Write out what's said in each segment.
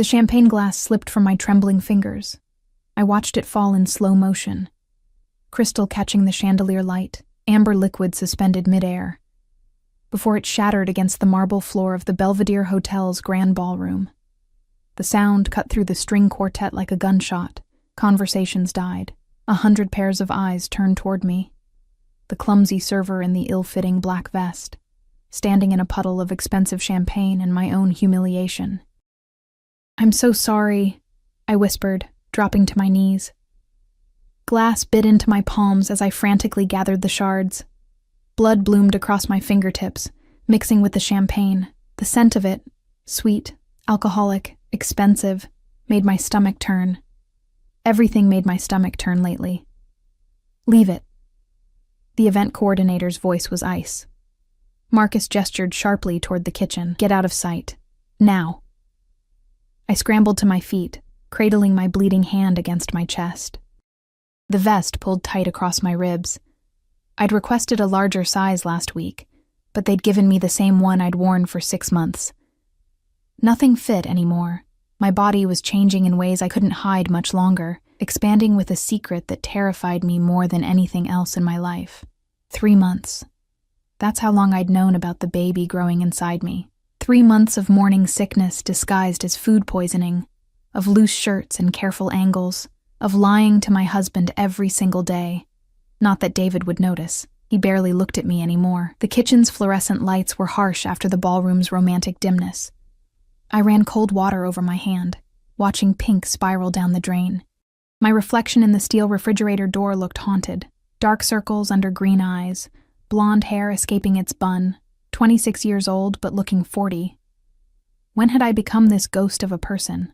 The champagne glass slipped from my trembling fingers. I watched it fall in slow motion. Crystal catching the chandelier light, amber liquid suspended midair, before it shattered against the marble floor of the Belvedere Hotel's grand ballroom. The sound cut through the string quartet like a gunshot. Conversations died. 100 pairs of eyes turned toward me. The clumsy server in the ill-fitting black vest, standing in a puddle of expensive champagne and my own humiliation. "I'm so sorry," I whispered, dropping to my knees. Glass bit into my palms as I frantically gathered the shards. Blood bloomed across my fingertips, mixing with the champagne. The scent of it, sweet, alcoholic, expensive, made my stomach turn. Everything made my stomach turn lately. "Leave it." The event coordinator's voice was ice. Marcus gestured sharply toward the kitchen. "Get out of sight. Now." I scrambled to my feet, cradling my bleeding hand against my chest. The vest pulled tight across my ribs. I'd requested a larger size last week, but they'd given me the same one I'd worn for 6 months. Nothing fit anymore. My body was changing in ways I couldn't hide much longer, expanding with a secret that terrified me more than anything else in my life. 3 months. That's how long I'd known about the baby growing inside me. 3 months of morning sickness disguised as food poisoning, of loose shirts and careful angles, of lying to my husband every single day. Not that David would notice. He barely looked at me anymore. The kitchen's fluorescent lights were harsh after the ballroom's romantic dimness. I ran cold water over my hand, watching pink spiral down the drain. My reflection in the steel refrigerator door looked haunted. Dark circles under green eyes, blonde hair escaping its bun, 26 years old but looking 40. When had I become this ghost of a person?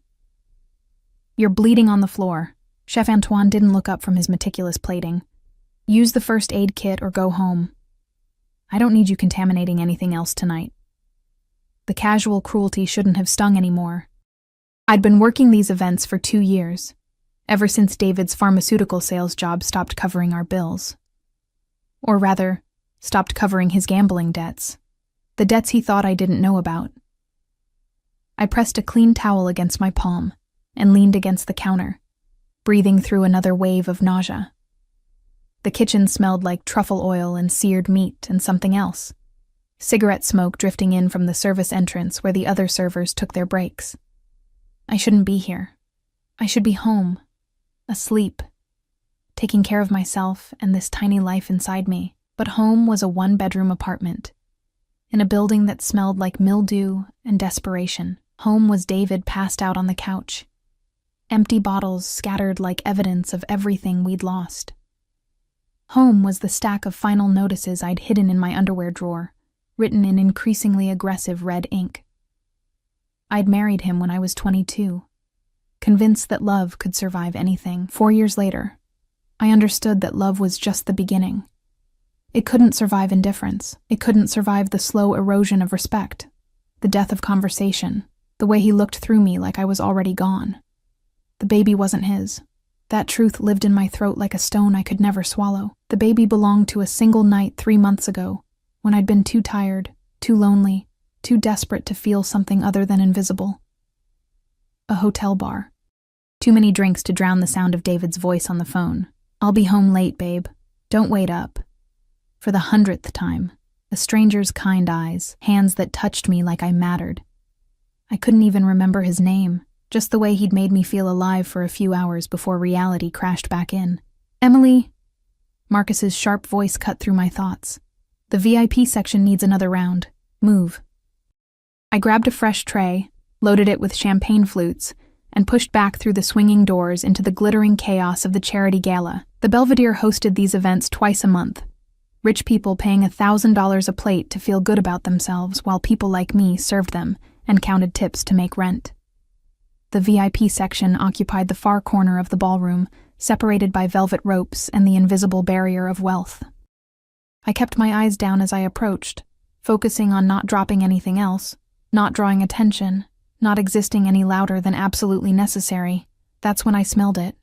"You're bleeding on the floor." Chef Antoine didn't look up from his meticulous plating. "Use the first aid kit or go home. I don't need you contaminating anything else tonight." The casual cruelty shouldn't have stung anymore. I'd been working these events for 2 years, ever since David's pharmaceutical sales job stopped covering our bills. Or rather, stopped covering his gambling debts, the debts he thought I didn't know about. I pressed a clean towel against my palm and leaned against the counter, breathing through another wave of nausea. The kitchen smelled like truffle oil and seared meat and something else. Cigarette smoke drifting in from the service entrance where the other servers took their breaks. I shouldn't be here. I should be home, asleep, taking care of myself and this tiny life inside me. But home was a 1-bedroom apartment, in a building that smelled like mildew and desperation. Home was David passed out on the couch, empty bottles scattered like evidence of everything we'd lost. Home was the stack of final notices I'd hidden in my underwear drawer, written in increasingly aggressive red ink. I'd married him when I was 22, convinced that love could survive anything. 4 years later, I understood that love was just the beginning. It couldn't survive indifference. It couldn't survive the slow erosion of respect, the death of conversation, the way he looked through me like I was already gone. The baby wasn't his. That truth lived in my throat like a stone I could never swallow. The baby belonged to a single night 3 months ago, when I'd been too tired, too lonely, too desperate to feel something other than invisible. A hotel bar. Too many drinks to drown the sound of David's voice on the phone. "I'll be home late, babe. Don't wait up." For the 100th time, a stranger's kind eyes, hands that touched me like I mattered. I couldn't even remember his name, just the way he'd made me feel alive for a few hours before reality crashed back in. "Emily," Marcus's sharp voice cut through my thoughts. "The VIP section needs another round. Move." I grabbed a fresh tray, loaded it with champagne flutes, and pushed back through the swinging doors into the glittering chaos of the charity gala. The Belvedere hosted these events twice a month. Rich people paying $1,000 a plate to feel good about themselves while people like me served them and counted tips to make rent. The VIP section occupied the far corner of the ballroom, separated by velvet ropes and the invisible barrier of wealth. I kept my eyes down as I approached, focusing on not dropping anything else, not drawing attention, not existing any louder than absolutely necessary. That's when I smelled it.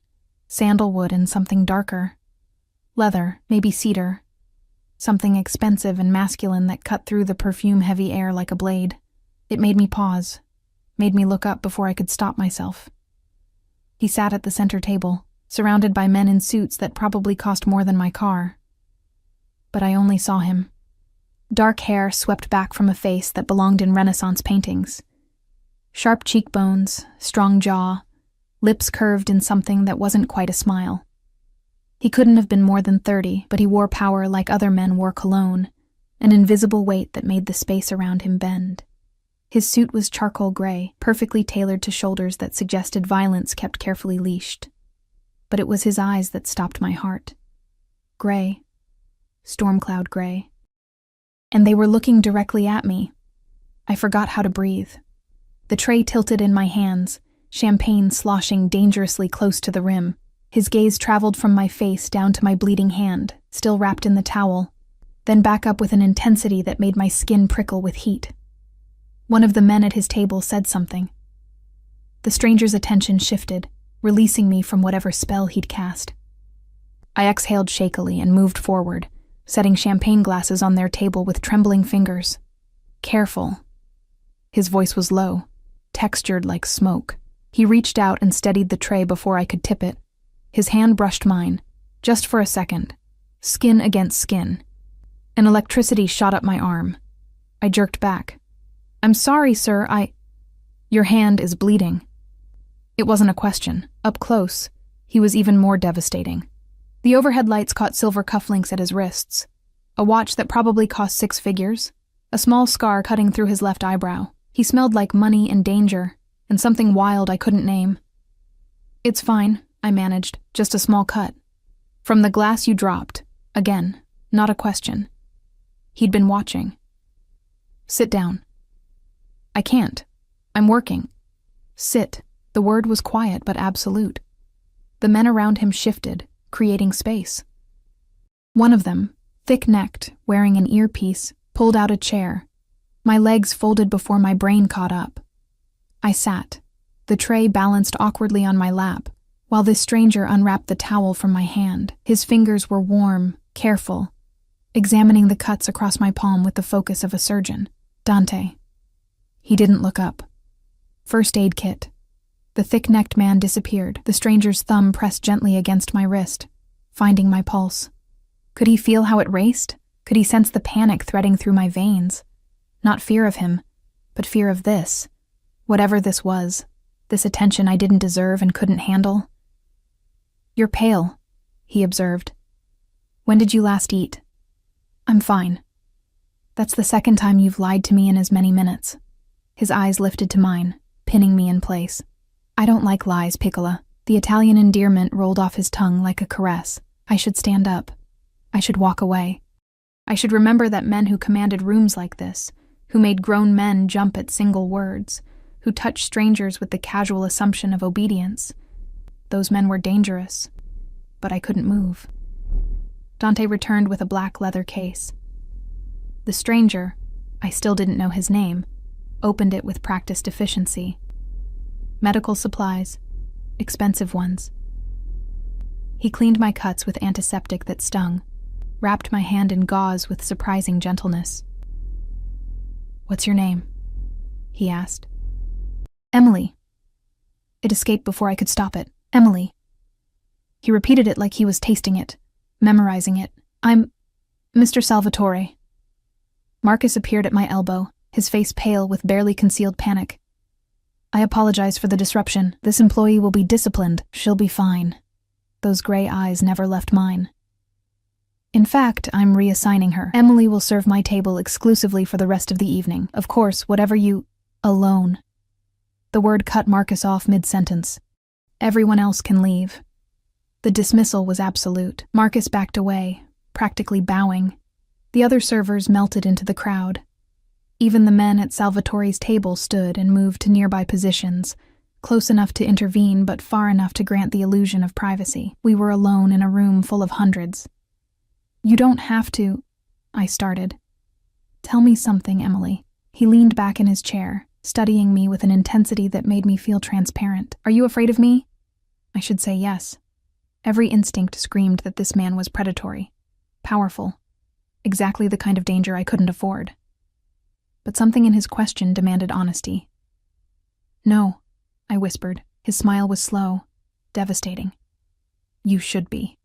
Sandalwood and something darker. Leather, maybe cedar. Something expensive and masculine that cut through the perfume-heavy air like a blade. It made me pause. made me look up before I could stop myself. He sat at the center table, surrounded by men in suits that probably cost more than my car. But I only saw him. Dark hair swept back from a face that belonged in Renaissance paintings. Sharp cheekbones, strong jaw, lips curved in something that wasn't quite a smile. He couldn't have been more than 30, but he wore power like other men wore cologne, an invisible weight that made the space around him bend. His suit was charcoal gray, perfectly tailored to shoulders that suggested violence kept carefully leashed. But it was his eyes that stopped my heart. Gray. Storm cloud gray. And they were looking directly at me. I forgot how to breathe. The tray tilted in my hands, champagne sloshing dangerously close to the rim. His gaze traveled from my face down to my bleeding hand, still wrapped in the towel, then back up with an intensity that made my skin prickle with heat. One of the men at his table said something. The stranger's attention shifted, releasing me from whatever spell he'd cast. I exhaled shakily and moved forward, setting champagne glasses on their table with trembling fingers. Careful. His voice was low, textured like smoke. He reached out and steadied the tray before I could tip it. His hand brushed mine, just for a second, skin against skin. An electricity shot up my arm. I jerked back. "I'm sorry, sir, Your hand is bleeding." It wasn't a question. Up close, he was even more devastating. The overhead lights caught silver cufflinks at his wrists, a watch that probably cost 6 figures, a small scar cutting through his left eyebrow. He smelled like money and danger, and something wild I couldn't name. "It's fine," I managed, "just a small cut. From the glass you dropped. Again, not a question." He'd been watching. "Sit down." "I can't. I'm working." "Sit." The word was quiet but absolute. The men around him shifted, creating space. One of them, thick-necked, wearing an earpiece, pulled out a chair. My legs folded before my brain caught up. I sat, the tray balanced awkwardly on my lap, while this stranger unwrapped the towel from my hand. His fingers were warm, careful, examining the cuts across my palm with the focus of a surgeon. "Dante." He didn't look up. "First aid kit." The thick-necked man disappeared. The stranger's thumb pressed gently against my wrist, finding my pulse. Could he feel how it raced? Could he sense the panic threading through my veins? Not fear of him, but fear of this. Whatever this was, this attention I didn't deserve and couldn't handle. "You're pale," he observed. "When did you last eat?" "I'm fine." "That's the second time you've lied to me in as many minutes." His eyes lifted to mine, pinning me in place. "I don't like lies, Piccola." The Italian endearment rolled off his tongue like a caress. I should stand up. I should walk away. I should remember that men who commanded rooms like this, who made grown men jump at single words, who touched strangers with the casual assumption of obedience. Those men were dangerous, but I couldn't move. Dante returned with a black leather case. The stranger, I still didn't know his name, opened it with practiced efficiency. Medical supplies, expensive ones. He cleaned my cuts with antiseptic that stung, wrapped my hand in gauze with surprising gentleness. "What's your name?" he asked. "Emily." It escaped before I could stop it. "Emily." He repeated it like he was tasting it, memorizing it. "I'm Mr. Salvatore." Marcus appeared at my elbow, his face pale with barely concealed panic. "I apologize for the disruption. This employee will be disciplined. She'll be fine." Those gray eyes never left mine. "In fact, I'm reassigning her. Emily will serve my table exclusively for the rest of the evening. Of course, whatever you... alone." The word cut Marcus off mid-sentence. "Everyone else can leave." The dismissal was absolute. Marcus backed away, practically bowing. The other servers melted into the crowd. Even the men at Salvatore's table stood and moved to nearby positions, close enough to intervene but far enough to grant the illusion of privacy. We were alone in a room full of hundreds. "You don't have to," I started. "Tell me something, Emily." He leaned back in his chair, studying me with an intensity that made me feel transparent. "Are you afraid of me?" I should say yes. Every instinct screamed that this man was predatory, powerful, exactly the kind of danger I couldn't afford. But something in his question demanded honesty. No, I whispered. His smile was slow, devastating. You should be.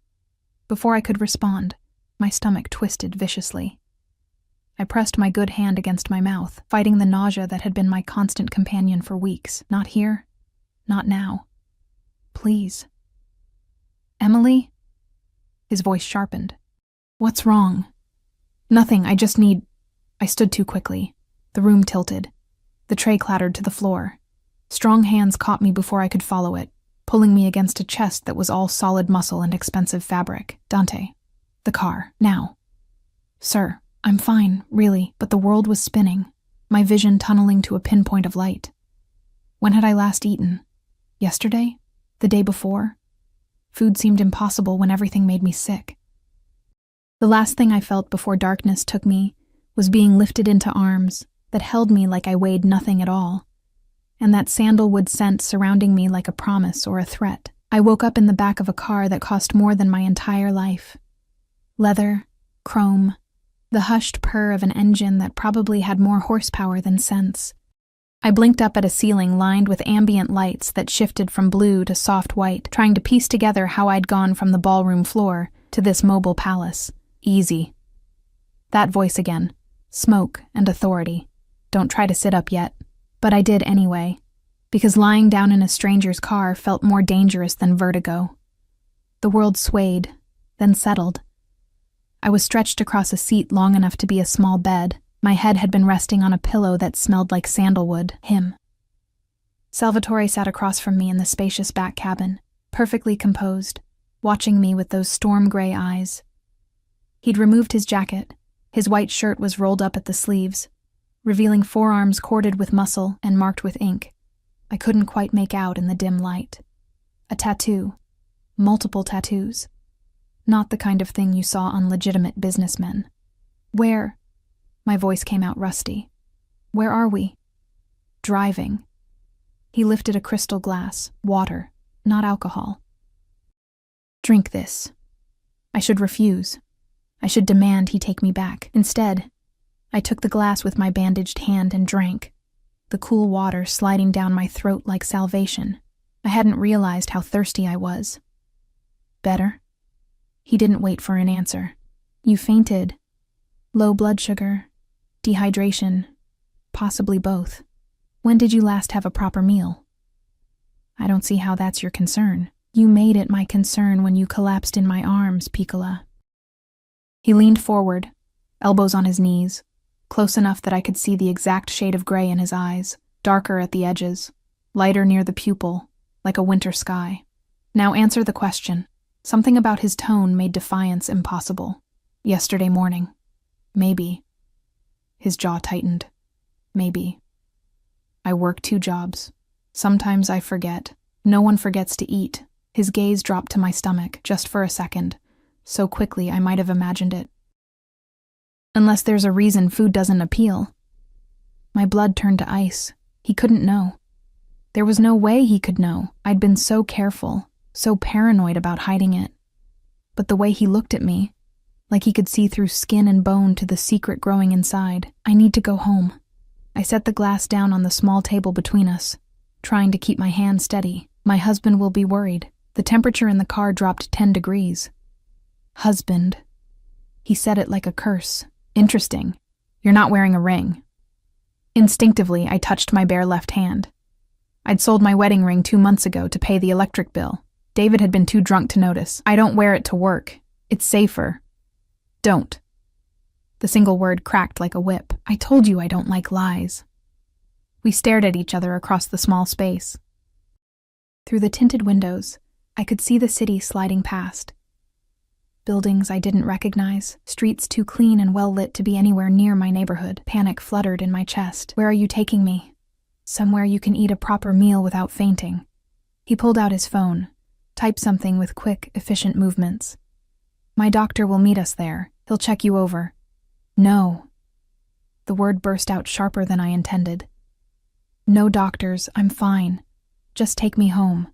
Before I could respond, my stomach twisted viciously. I pressed my good hand against my mouth, fighting the nausea that had been my constant companion for weeks. Not here. Not now. Please. Emily? His voice sharpened. What's wrong? Nothing, I just need... I stood too quickly. The room tilted. The tray clattered to the floor. Strong hands caught me before I could follow it, pulling me against a chest that was all solid muscle and expensive fabric. Dante. The car. Now. Sir, I'm fine, really, but the world was spinning, my vision tunneling to a pinpoint of light. When had I last eaten? Yesterday? The day before? Food seemed impossible when everything made me sick. The last thing I felt before darkness took me was being lifted into arms that held me like I weighed nothing at all, and that sandalwood scent surrounding me like a promise or a threat. I woke up in the back of a car that cost more than my entire life. Leather, chrome, the hushed purr of an engine that probably had more horsepower than sense. I blinked up at a ceiling lined with ambient lights that shifted from blue to soft white, trying to piece together how I'd gone from the ballroom floor to this mobile palace. Easy. That voice again. Smoke and authority. Don't try to sit up yet. But I did anyway, because lying down in a stranger's car felt more dangerous than vertigo. The world swayed, then settled. I was stretched across a seat long enough to be a small bed. My head had been resting on a pillow that smelled like sandalwood. Him. Salvatore sat across from me in the spacious back cabin, perfectly composed, watching me with those storm-gray eyes. He'd removed his jacket. His white shirt was rolled up at the sleeves, revealing forearms corded with muscle and marked with ink. I couldn't quite make out in the dim light. A tattoo. Multiple tattoos. Not the kind of thing you saw on legitimate businessmen. Where? My voice came out rusty. Where are we? Driving. He lifted a crystal glass. Water, not alcohol. Drink this. I should refuse. I should demand he take me back. Instead, I took the glass with my bandaged hand and drank, the cool water sliding down my throat like salvation. I hadn't realized how thirsty I was. Better? He didn't wait for an answer. You fainted. Low blood sugar, dehydration, possibly both. When did you last have a proper meal? I don't see how that's your concern. You made it my concern when you collapsed in my arms, Piccola. He leaned forward, elbows on his knees, close enough that I could see the exact shade of gray in his eyes, darker at the edges, lighter near the pupil, like a winter sky. Now answer the question. Something about his tone made defiance impossible. Yesterday morning. Maybe. His jaw tightened. Maybe. I work 2 jobs. Sometimes I forget. No one forgets to eat. His gaze dropped to my stomach, just for a second. So quickly I might have imagined it. Unless there's a reason food doesn't appeal. My blood turned to ice. He couldn't know. There was no way he could know. I'd been so careful, so paranoid about hiding it. But the way he looked at me, like he could see through skin and bone to the secret growing inside. I need to go home. I set the glass down on the small table between us, trying to keep my hand steady. My husband will be worried. The temperature in the car dropped 10 degrees. Husband. He said it like a curse. Interesting. You're not wearing a ring. Instinctively, I touched my bare left hand. I'd sold my wedding ring 2 months ago to pay the electric bill. David had been too drunk to notice. I don't wear it to work. It's safer. Don't. The single word cracked like a whip. I told you I don't like lies. We stared at each other across the small space. Through the tinted windows, I could see the city sliding past. Buildings I didn't recognize, streets too clean and well lit to be anywhere near my neighborhood. Panic fluttered in my chest. Where are you taking me? Somewhere you can eat a proper meal without fainting. He pulled out his phone, typed something with quick, efficient movements. My doctor will meet us there. He'll check you over. No. The word burst out sharper than I intended. No doctors, I'm fine. Just take me home.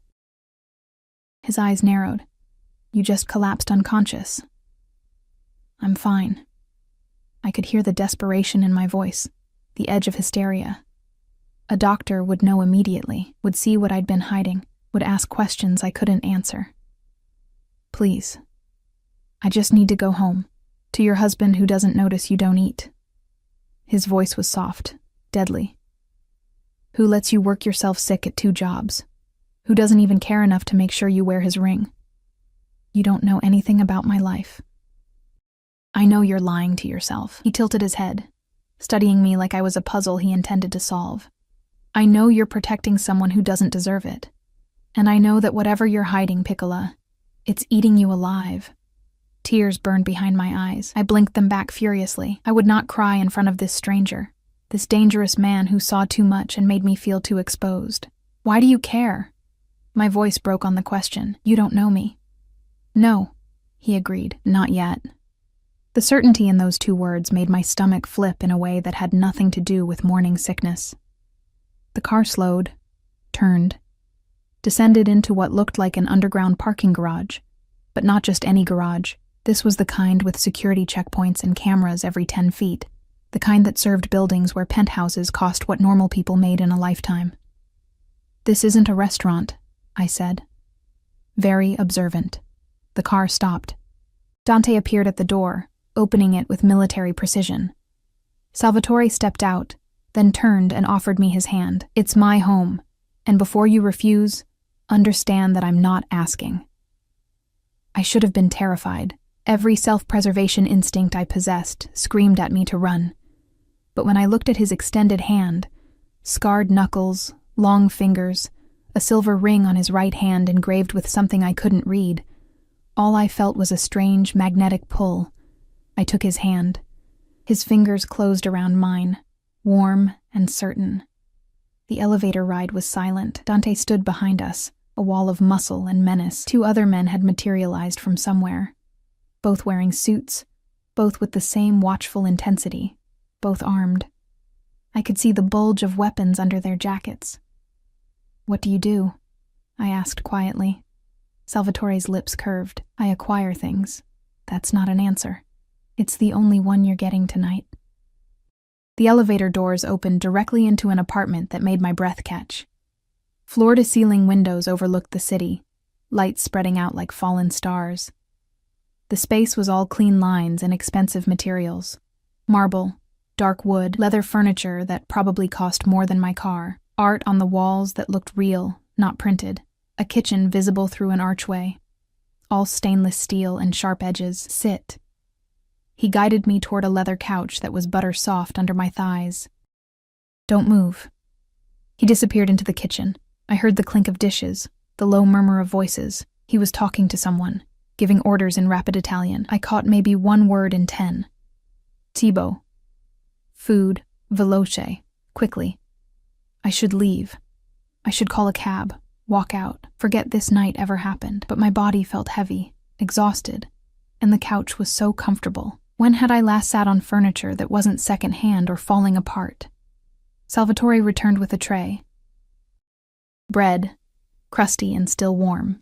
His eyes narrowed. You just collapsed unconscious. I'm fine. I could hear the desperation in my voice, the edge of hysteria. A doctor would know immediately, would see what I'd been hiding, would ask questions I couldn't answer. Please. I just need to go home, to your husband who doesn't notice you don't eat. His voice was soft, deadly. Who lets you work yourself sick at 2 jobs? Who doesn't even care enough to make sure you wear his ring? You don't know anything about my life. I know you're lying to yourself. He tilted his head, studying me like I was a puzzle he intended to solve. I know you're protecting someone who doesn't deserve it. And I know that whatever you're hiding, Piccola, it's eating you alive. Tears burned behind my eyes. I blinked them back furiously. I would not cry in front of this stranger, this dangerous man who saw too much and made me feel too exposed. Why do you care? My voice broke on the question. You don't know me. No, he agreed. Not yet. The certainty in those 2 words made my stomach flip in a way that had nothing to do with morning sickness. The car slowed, turned, descended into what looked like an underground parking garage, but not just any garage. This was the kind with security checkpoints and cameras every 10 feet, the kind that served buildings where penthouses cost what normal people made in a lifetime. This isn't a restaurant, I said. Very observant. The car stopped. Dante appeared at the door, opening it with military precision. Salvatore stepped out, then turned and offered me his hand. It's my home, and before you refuse, understand that I'm not asking. I should have been terrified. Every self-preservation instinct I possessed screamed at me to run. But when I looked at his extended hand, scarred knuckles, long fingers, a silver ring on his right hand engraved with something I couldn't read, all I felt was a strange magnetic pull. I took his hand. His fingers closed around mine, warm and certain. The elevator ride was silent. Dante stood behind us, a wall of muscle and menace. 2 other men had materialized from somewhere, both wearing suits, both with the same watchful intensity, both armed. I could see the bulge of weapons under their jackets. What do you do? I asked quietly. Salvatore's lips curved. I acquire things. That's not an answer. It's the only one you're getting tonight. The elevator doors opened directly into an apartment that made my breath catch. Floor-to-ceiling windows overlooked the city, lights spreading out like fallen stars. The space was all clean lines and expensive materials. Marble, dark wood, leather furniture that probably cost more than my car, art on the walls that looked real, not printed, a kitchen visible through an archway, all stainless steel and sharp edges. Sit. He guided me toward a leather couch that was butter soft under my thighs. Don't move. He disappeared into the kitchen. I heard the clink of dishes, the low murmur of voices. He was talking to someone, giving orders in rapid Italian. I caught maybe 1 word in 10. Cibo. Food. Veloce. Quickly. I should leave. I should call a cab, walk out, forget this night ever happened. But my body felt heavy, exhausted, and the couch was so comfortable. When had I last sat on furniture that wasn't second-hand or falling apart? Salvatore returned with a tray. Bread, crusty and still warm.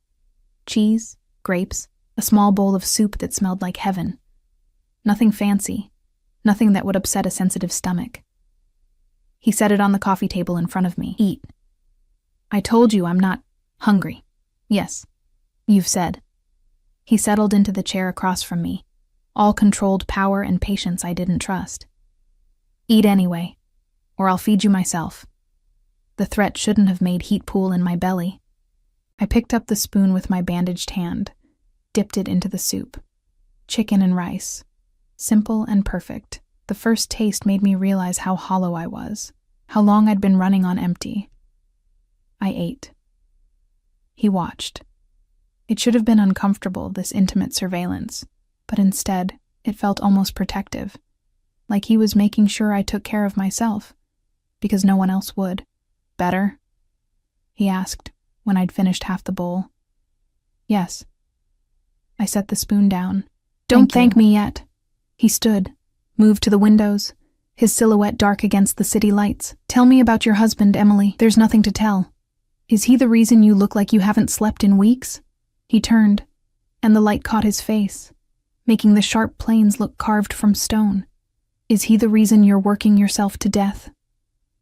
Cheese, grapes, a small bowl of soup that smelled like heaven. Nothing fancy, nothing that would upset a sensitive stomach. He set it on the coffee table in front of me. Eat. I told you I'm not hungry. Yes, you've said. He settled into the chair across from me, all controlled power and patience I didn't trust. Eat anyway, or I'll feed you myself. The threat shouldn't have made heat pool in my belly. I picked up the spoon with my bandaged hand, dipped it into the soup. Chicken and rice. Simple and perfect. The first taste made me realize how hollow I was, how long I'd been running on empty. I ate. He watched. It should have been uncomfortable, this intimate surveillance, but instead, it felt almost protective, like he was making sure I took care of myself, because no one else would. Better? He asked, when I'd finished half the bowl. Yes. I set the spoon down. Don't thank me yet. He stood, moved to the windows, his silhouette dark against the city lights. Tell me about your husband, Emily. There's nothing to tell. Is he the reason you look like you haven't slept in weeks? He turned, and the light caught his face, making the sharp planes look carved from stone. Is he the reason you're working yourself to death?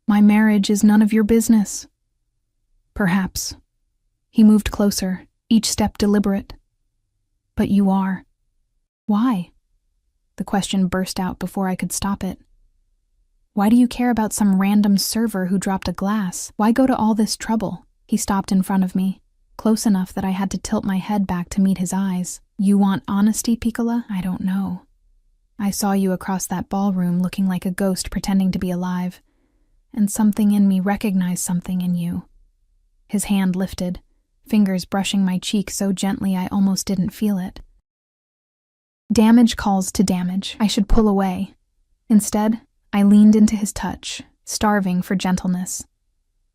My marriage is none of your business. Perhaps. He moved closer, each step deliberate. But you are. Why? The question burst out before I could stop it. Why do you care about some random server who dropped a glass? Why go to all this trouble? He stopped in front of me, close enough that I had to tilt my head back to meet his eyes. You want honesty, Piccola? I don't know. I saw you across that ballroom looking like a ghost pretending to be alive, and something in me recognized something in you. His hand lifted, fingers brushing my cheek so gently I almost didn't feel it. Damage calls to damage. I should pull away. Instead, I leaned into his touch, starving for gentleness.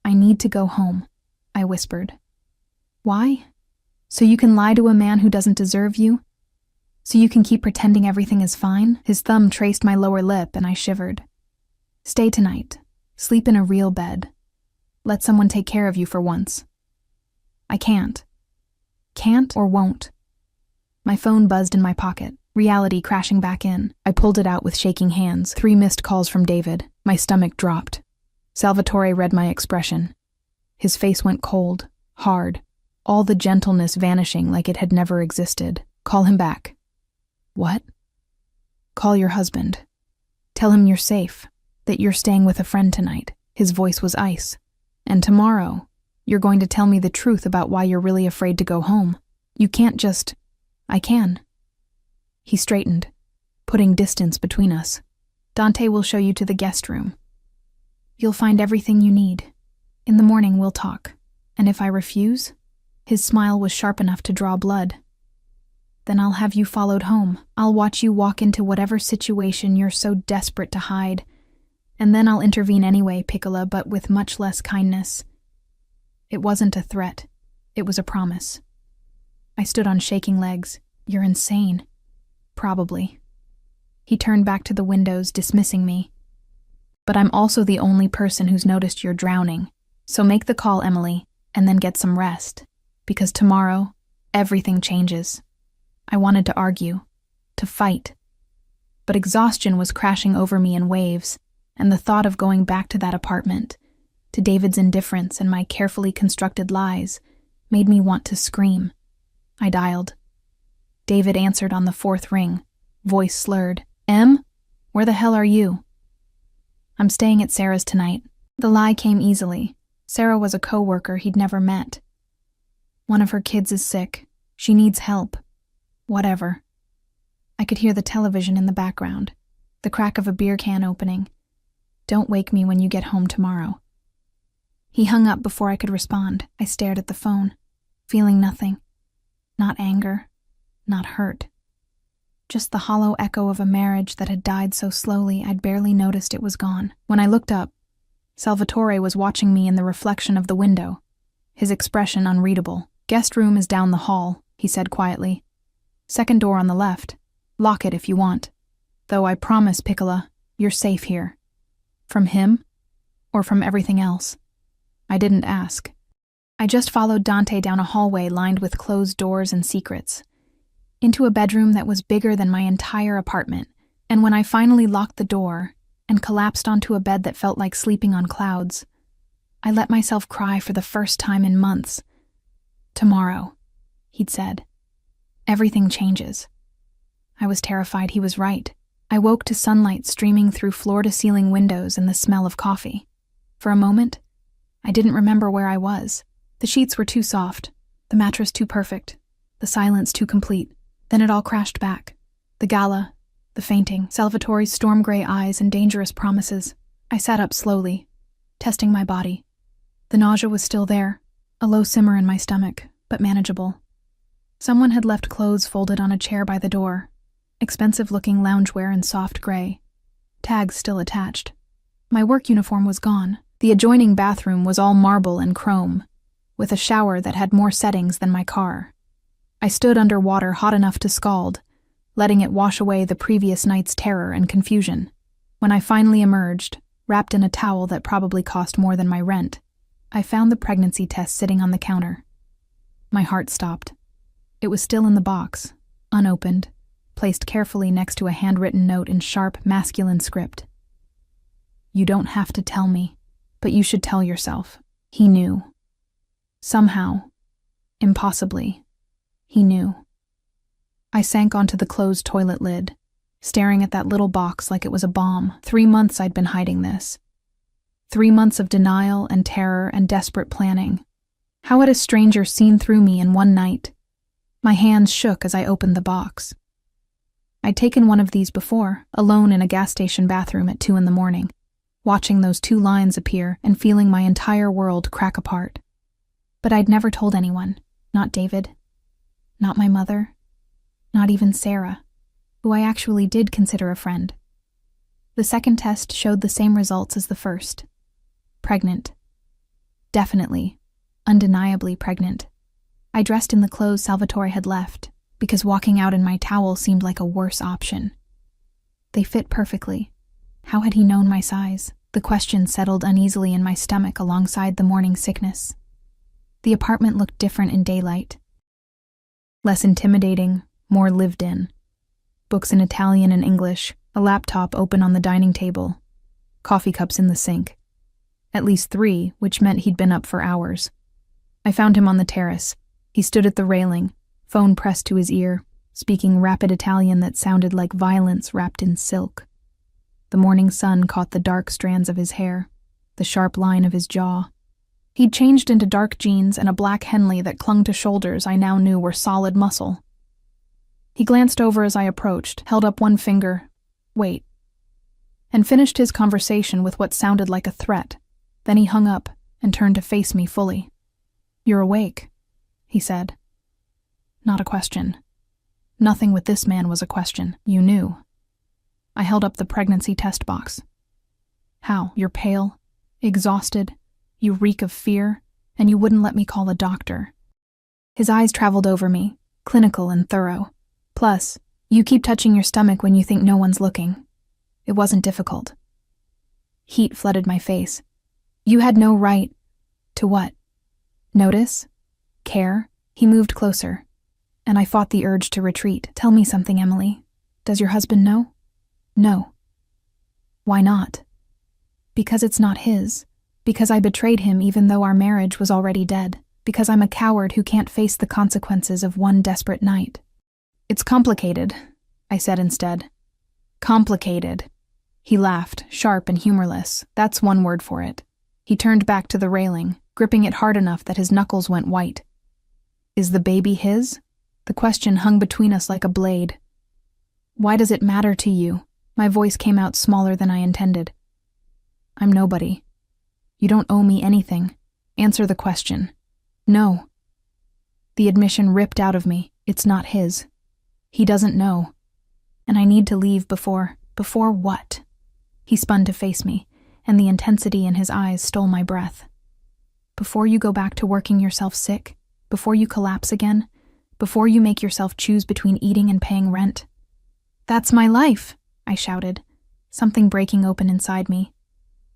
I need to go home, I whispered. Why? So you can lie to a man who doesn't deserve you? So you can keep pretending everything is fine? His thumb traced my lower lip and I shivered. Stay tonight. Sleep in a real bed. Let someone take care of you for once. I can't. Can't or won't. My phone buzzed in my pocket, reality crashing back in. I pulled it out with shaking hands. 3 missed calls from David. My stomach dropped. Salvatore read my expression. His face went cold, hard, all the gentleness vanishing like it had never existed. Call him back. What? Call your husband. Tell him you're safe, that you're staying with a friend tonight. His voice was ice. And tomorrow, you're going to tell me the truth about why you're really afraid to go home. You can't just... I can. He straightened, putting distance between us. Dante will show you to the guest room. You'll find everything you need. In the morning, we'll talk. And if I refuse? His smile was sharp enough to draw blood. Then I'll have you followed home. I'll watch you walk into whatever situation you're so desperate to hide. And then I'll intervene anyway, Piccola, but with much less kindness. It wasn't a threat. It was a promise. I stood on shaking legs. You're insane. Probably. He turned back to the windows, dismissing me. But I'm also the only person who's noticed you're drowning. So make the call, Emily, and then get some rest. Because tomorrow, everything changes. I wanted to argue, to fight. But exhaustion was crashing over me in waves, and the thought of going back to that apartment, to David's indifference and my carefully constructed lies, made me want to scream. I dialed. David answered on the 4th ring, voice slurred. Em? Where the hell are you? I'm staying at Sarah's tonight. The lie came easily. Sarah was a co-worker he'd never met. One of her kids is sick. She needs help. Whatever. I could hear the television in the background, the crack of a beer can opening. Don't wake me when you get home tomorrow. He hung up before I could respond. I stared at the phone, feeling nothing. Not anger, not hurt. Just the hollow echo of a marriage that had died so slowly I'd barely noticed it was gone. When I looked up, Salvatore was watching me in the reflection of the window, his expression unreadable. Guest room is down the hall, he said quietly. Second door on the left. Lock it if you want. Though I promise, Piccola, you're safe here. From him? Or from everything else? I didn't ask. I just followed Dante down a hallway lined with closed doors and secrets, into a bedroom that was bigger than my entire apartment, and when I finally locked the door and collapsed onto a bed that felt like sleeping on clouds, I let myself cry for the first time in months. Tomorrow, he'd said. Everything changes. I was terrified he was right. I woke to sunlight streaming through floor-to-ceiling windows and the smell of coffee. For a moment, I didn't remember where I was. The sheets were too soft, the mattress too perfect, the silence too complete. Then it all crashed back. The gala, the fainting, Salvatore's storm-gray eyes and dangerous promises. I sat up slowly, testing my body. The nausea was still there, a low simmer in my stomach, but manageable. Someone had left clothes folded on a chair by the door, expensive-looking loungewear in soft gray, tags still attached. My work uniform was gone. The adjoining bathroom was all marble and chrome, with a shower that had more settings than my car. I stood under water hot enough to scald, letting it wash away the previous night's terror and confusion. When I finally emerged, wrapped in a towel that probably cost more than my rent, I found the pregnancy test sitting on the counter. My heart stopped. It was still in the box, unopened, placed carefully next to a handwritten note in sharp, masculine script. You don't have to tell me. But you should tell yourself. He knew. Somehow, impossibly, he knew. I sank onto the closed toilet lid, staring at that little box like it was a bomb. 3 months I'd been hiding this. 3 months of denial and terror and desperate planning. How had a stranger seen through me in one night? My hands shook as I opened the box. I'd taken one of these before, alone in a gas station bathroom at 2 a.m, watching those 2 lines appear and feeling my entire world crack apart. But I'd never told anyone, not David, not my mother, not even Sarah, who I actually did consider a friend. The second test showed the same results as the first. Pregnant. Definitely, undeniably pregnant. I dressed in the clothes Salvatore had left, because walking out in my towel seemed like a worse option. They fit perfectly. How had he known my size? The question settled uneasily in my stomach alongside the morning sickness. The apartment looked different in daylight. Less intimidating, more lived in. Books in Italian and English, a laptop open on the dining table, coffee cups in the sink. At least 3, which meant he'd been up for hours. I found him on the terrace. He stood at the railing, phone pressed to his ear, speaking rapid Italian that sounded like violence wrapped in silk. The morning sun caught the dark strands of his hair, the sharp line of his jaw. He'd changed into dark jeans and a black Henley that clung to shoulders I now knew were solid muscle. He glanced over as I approached, held up one finger, wait, and finished his conversation with what sounded like a threat. Then he hung up and turned to face me fully. "You're awake," he said. Not a question. Nothing with this man was a question. You knew. I held up the pregnancy test box. How? You're pale, exhausted, you reek of fear, and you wouldn't let me call a doctor. His eyes traveled over me, clinical and thorough. Plus, you keep touching your stomach when you think no one's looking. It wasn't difficult. Heat flooded my face. You had no right to what? Notice? Care? He moved closer, and I fought the urge to retreat. Tell me something, Emily. Does your husband know? No. Why not? Because it's not his. Because I betrayed him even though our marriage was already dead. Because I'm a coward who can't face the consequences of one desperate night. It's complicated, I said instead. Complicated. He laughed, sharp and humorless. That's one word for it. He turned back to the railing, gripping it hard enough that his knuckles went white. Is the baby his? The question hung between us like a blade. Why does it matter to you? My voice came out smaller than I intended. I'm nobody. You don't owe me anything. Answer the question. No. The admission ripped out of me. It's not his. He doesn't know. And I need to leave before what? He spun to face me, and the intensity in his eyes stole my breath. Before you go back to working yourself sick? Before you collapse again? Before you make yourself choose between eating and paying rent? That's my life, I shouted, something breaking open inside me.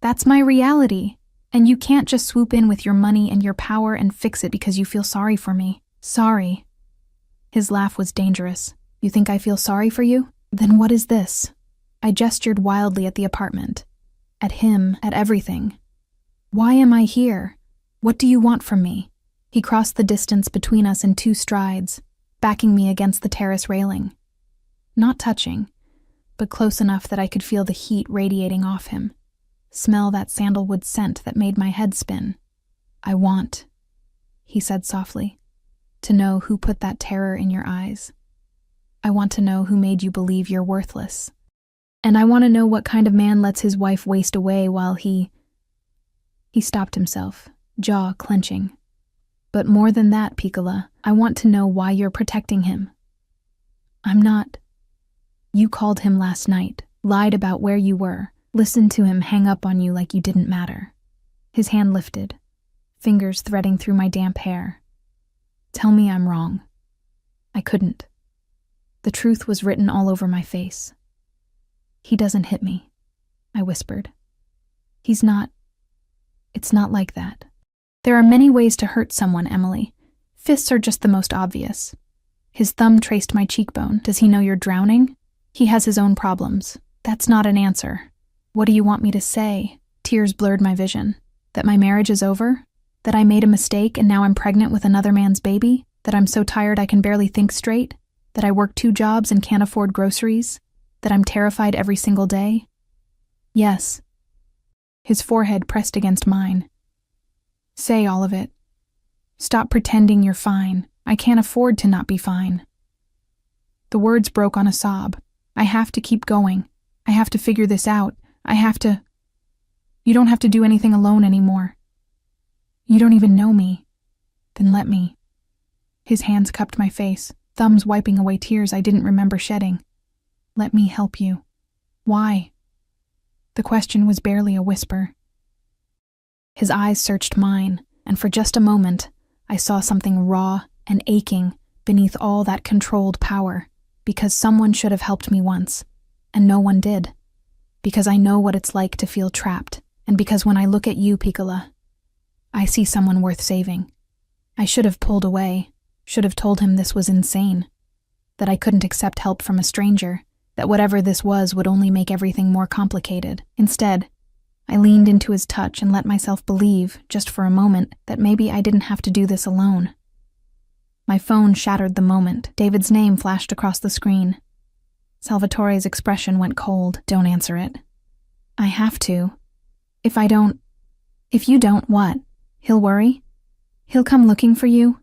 That's my reality, and you can't just swoop in with your money and your power and fix it because you feel sorry for me. Sorry. His laugh was dangerous. You think I feel sorry for you? Then what is this? I gestured wildly at the apartment. At him, at everything. Why am I here? What do you want from me? He crossed the distance between us in 2 strides, backing me against the terrace railing. Not touching, but close enough that I could feel the heat radiating off him. Smell that sandalwood scent that made my head spin. I want, he said softly, to know who put that terror in your eyes. I want to know who made you believe you're worthless. And I want to know what kind of man lets his wife waste away while he stopped himself, jaw clenching. But more than that, Piccola, I want to know why you're protecting him. I'm not. You called him last night, lied about where you were, listened to him hang up on you like you didn't matter. His hand lifted, fingers threading through my damp hair. Tell me I'm wrong. I couldn't. The truth was written all over my face. He doesn't hit me, I whispered. It's not like that. There are many ways to hurt someone, Emily. Fists are just the most obvious. His thumb traced my cheekbone. Does he know you're drowning? He has his own problems. That's not an answer. What do you want me to say? Tears blurred my vision. That my marriage is over? That I made a mistake and now I'm pregnant with another man's baby? That I'm so tired I can barely think straight? That I work 2 jobs and can't afford groceries? That I'm terrified every single day? Yes. His forehead pressed against mine. Say all of it. Stop pretending you're fine. I can't afford to not be fine. The words broke on a sob. I have to keep going. I have to figure this out. I have to... You don't have to do anything alone anymore. You don't even know me. Then let me. His hands cupped my face, thumbs wiping away tears I didn't remember shedding. Let me help you. Why? The question was barely a whisper. His eyes searched mine, and for just a moment, I saw something raw and aching beneath all that controlled power, because someone should have helped me once, and no one did. Because I know what it's like to feel trapped, and because when I look at you, Piccola, I see someone worth saving. I should have pulled away, should have told him this was insane, that I couldn't accept help from a stranger, that whatever this was would only make everything more complicated. Instead, I leaned into his touch and let myself believe, just for a moment, that maybe I didn't have to do this alone. My phone shattered the moment. David's name flashed across the screen. Salvatore's expression went cold. Don't answer it. I have to. If you don't, what? He'll worry? He'll come looking for you?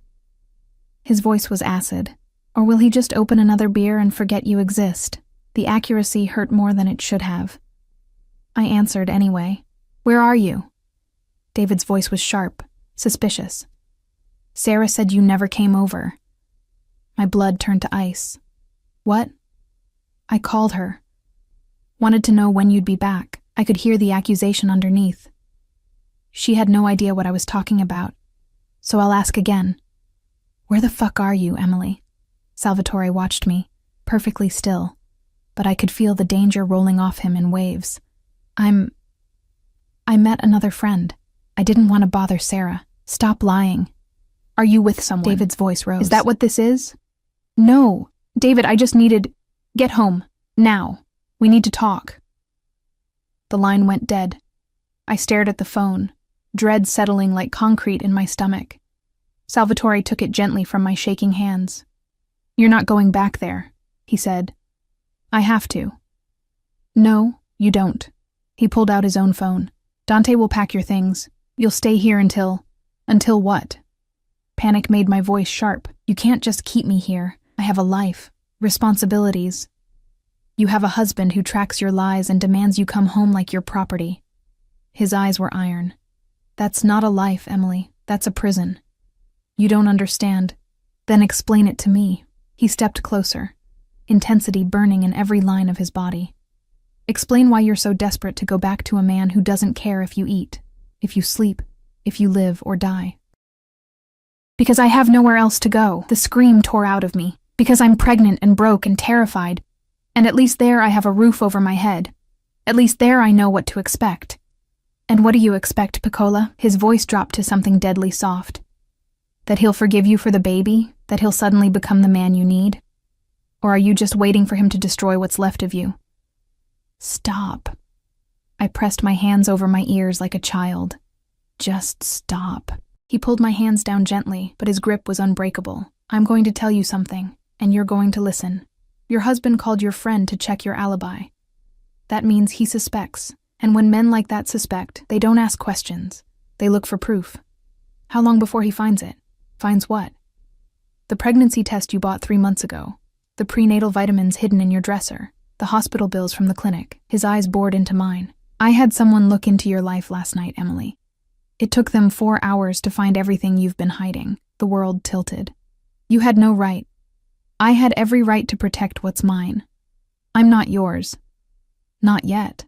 His voice was acid. Or will he just open another beer and forget you exist? The accuracy hurt more than it should have. I answered anyway. Where are you? David's voice was sharp, suspicious. Sarah said you never came over. My blood turned to ice. What? I called her. Wanted to know when you'd be back. I could hear the accusation underneath. She had no idea what I was talking about. So I'll ask again. Where the fuck are you, Emily? Salvatore watched me, perfectly still, but I could feel the danger rolling off him in waves. I met another friend. I didn't want to bother Sarah. Stop lying. Are you with someone? David's voice rose. Is that what this is? No. David, I just needed... Get home. Now. We need to talk. The line went dead. I stared at the phone, dread settling like concrete in my stomach. Salvatore took it gently from my shaking hands. You're not going back there, he said. I have to. No, you don't. He pulled out his own phone. Dante will pack your things. You'll stay here until... Until what? Panic made my voice sharp. You can't just keep me here. I have a life. Responsibilities. You have a husband who tracks your lies and demands you come home like your property. His eyes were iron. That's not a life, Emily. That's a prison. You don't understand. Then explain it to me. He stepped closer, intensity burning in every line of his body. Explain why you're so desperate to go back to a man who doesn't care if you eat, if you sleep, if you live or die. Because I have nowhere else to go. The scream tore out of me. Because I'm pregnant and broke and terrified. And at least there I have a roof over my head. At least there I know what to expect. And what do you expect, Piccola? His voice dropped to something deadly soft. That he'll forgive you for the baby? That he'll suddenly become the man you need? Or are you just waiting for him to destroy what's left of you? Stop. I pressed my hands over my ears like a child. Just stop. He pulled my hands down gently, but his grip was unbreakable. I'm going to tell you something, and you're going to listen. Your husband called your friend to check your alibi. That means he suspects, and when men like that suspect, they don't ask questions. They look for proof. How long before he finds it? Finds what? The pregnancy test you bought 3 months ago. The prenatal vitamins hidden in your dresser. The hospital bills from the clinic. His eyes bored into mine. I had someone look into your life last night, Emily. It took them 4 hours to find everything you've been hiding. The world tilted. You had no right. I had every right to protect what's mine. I'm not yours. Not yet.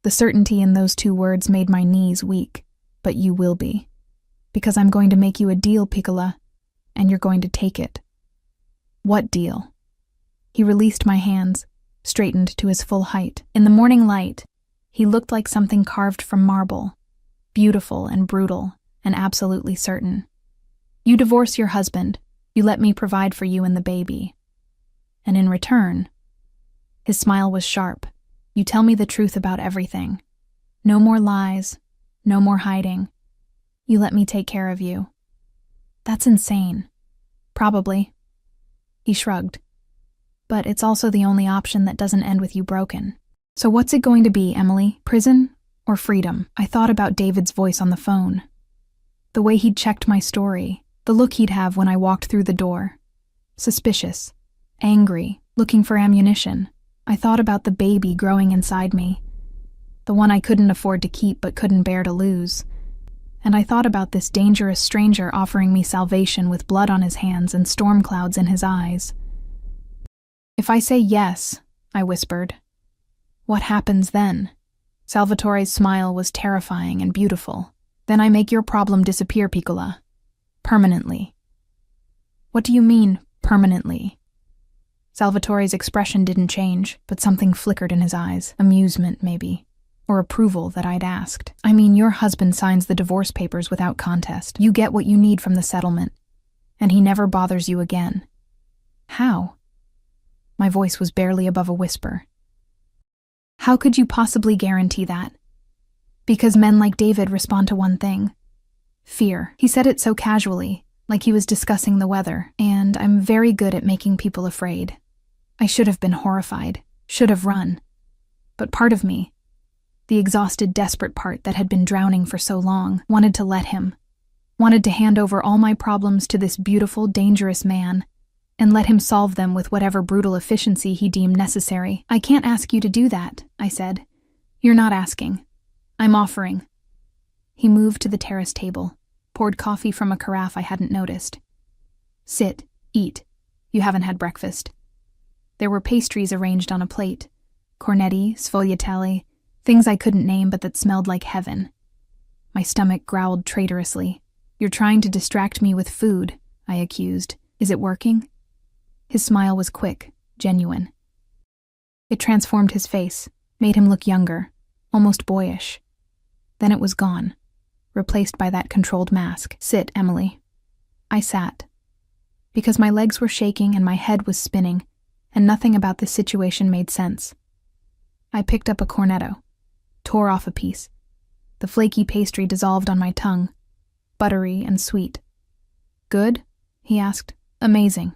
The certainty in those 2 words made my knees weak. But you will be. Because I'm going to make you a deal, Piccola, and you're going to take it. What deal? He released my hands, straightened to his full height. In the morning light, he looked like something carved from marble, beautiful and brutal and absolutely certain. You divorce your husband, you let me provide for you and the baby. And in return, his smile was sharp, you tell me the truth about everything. No more lies, No more hiding. You let me take care of you. That's insane. Probably. He shrugged. But it's also the only option that doesn't end with you broken. So what's it going to be, Emily? Prison or freedom? I thought about David's voice on the phone. The way he'd checked my story, the look he'd have when I walked through the door. Suspicious, angry, looking for ammunition. I thought about the baby growing inside me, the one I couldn't afford to keep but couldn't bear to lose. And I thought about this dangerous stranger offering me salvation with blood on his hands and storm clouds in his eyes. If I say yes, I whispered, what happens then? Salvatore's smile was terrifying and beautiful. Then I make your problem disappear, Piccola. Permanently. What do you mean, permanently? Salvatore's expression didn't change, but something flickered in his eyes. Amusement, maybe. Or approval that I'd asked. I mean, your husband signs the divorce papers without contest. You get what you need from the settlement. And he never bothers you again. How? My voice was barely above a whisper. How could you possibly guarantee that? Because men like David respond to one thing. Fear. He said it so casually, like he was discussing the weather, and I'm very good at making people afraid. I should have been horrified, should have run. But part of me, the exhausted, desperate part that had been drowning for so long, wanted to let him, wanted to hand over all my problems to this beautiful, dangerous man, and let him solve them with whatever brutal efficiency he deemed necessary. I can't ask you to do that, I said. You're not asking. I'm offering. He moved to the terrace table, poured coffee from a carafe I hadn't noticed. Sit, eat. You haven't had breakfast. There were pastries arranged on a plate. Cornetti, sfogliatelle, things I couldn't name but that smelled like heaven. My stomach growled traitorously. You're trying to distract me with food, I accused. Is it working? His smile was quick, genuine. It transformed his face, made him look younger, almost boyish. Then it was gone, replaced by that controlled mask. Sit, Emily. I sat. Because my legs were shaking and my head was spinning, and nothing about this situation made sense. I picked up a cornetto, tore off a piece. The flaky pastry dissolved on my tongue, buttery and sweet. Good? He asked. Amazing.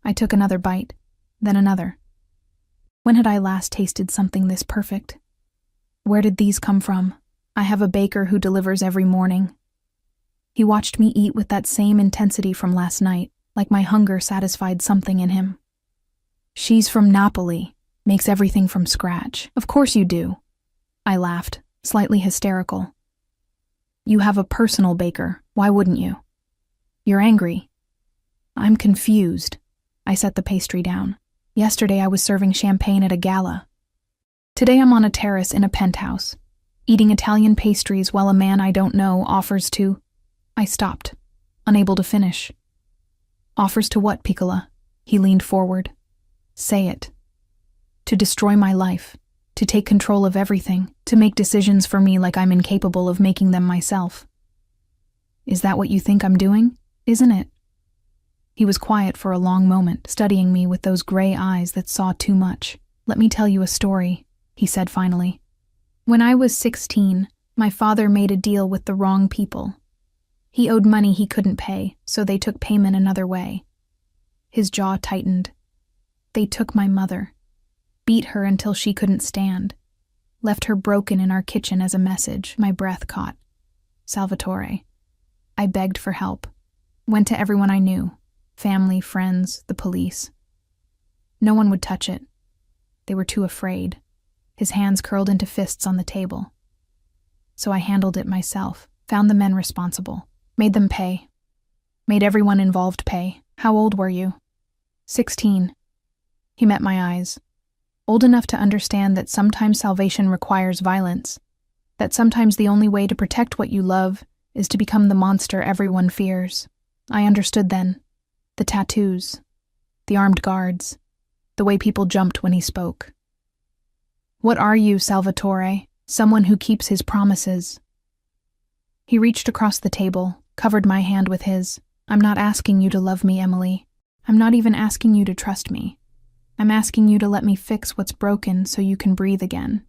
I took another bite, then another. When had I last tasted something this perfect? Where did these come from? I have a baker who delivers every morning. He watched me eat with that same intensity from last night, like my hunger satisfied something in him. She's from Napoli, makes everything from scratch. Of course you do. I laughed, slightly hysterical. You have a personal baker, why wouldn't you? You're angry. I'm confused. I set the pastry down. Yesterday I was serving champagne at a gala. Today I'm on a terrace in a penthouse, eating Italian pastries while a man I don't know offers to... I stopped, unable to finish. Offers to what, Piccola? He leaned forward. Say it. To destroy my life, to take control of everything, to make decisions for me like I'm incapable of making them myself. Is that what you think I'm doing? Isn't it? He was quiet for a long moment, studying me with those gray eyes that saw too much. Let me tell you a story, he said finally. When I was 16, my father made a deal with the wrong people. He owed money he couldn't pay, so they took payment another way. His jaw tightened. They took my mother, beat her until she couldn't stand, left her broken in our kitchen as a message. My breath caught. Salvatore. I begged for help. Went to everyone I knew. Family, friends, the police. No one would touch it. They were too afraid. His hands curled into fists on the table. So I handled it myself, found the men responsible, made them pay. Made everyone involved pay. How old were you? 16. He met my eyes. Old enough to understand that sometimes salvation requires violence, that sometimes the only way to protect what you love is to become the monster everyone fears. I understood then. The tattoos, the armed guards, the way people jumped when he spoke. What are you, Salvatore? Someone who keeps his promises. He reached across the table, covered my hand with his. I'm not asking you to love me, Emily. I'm not even asking you to trust me. I'm asking you to let me fix what's broken so you can breathe again.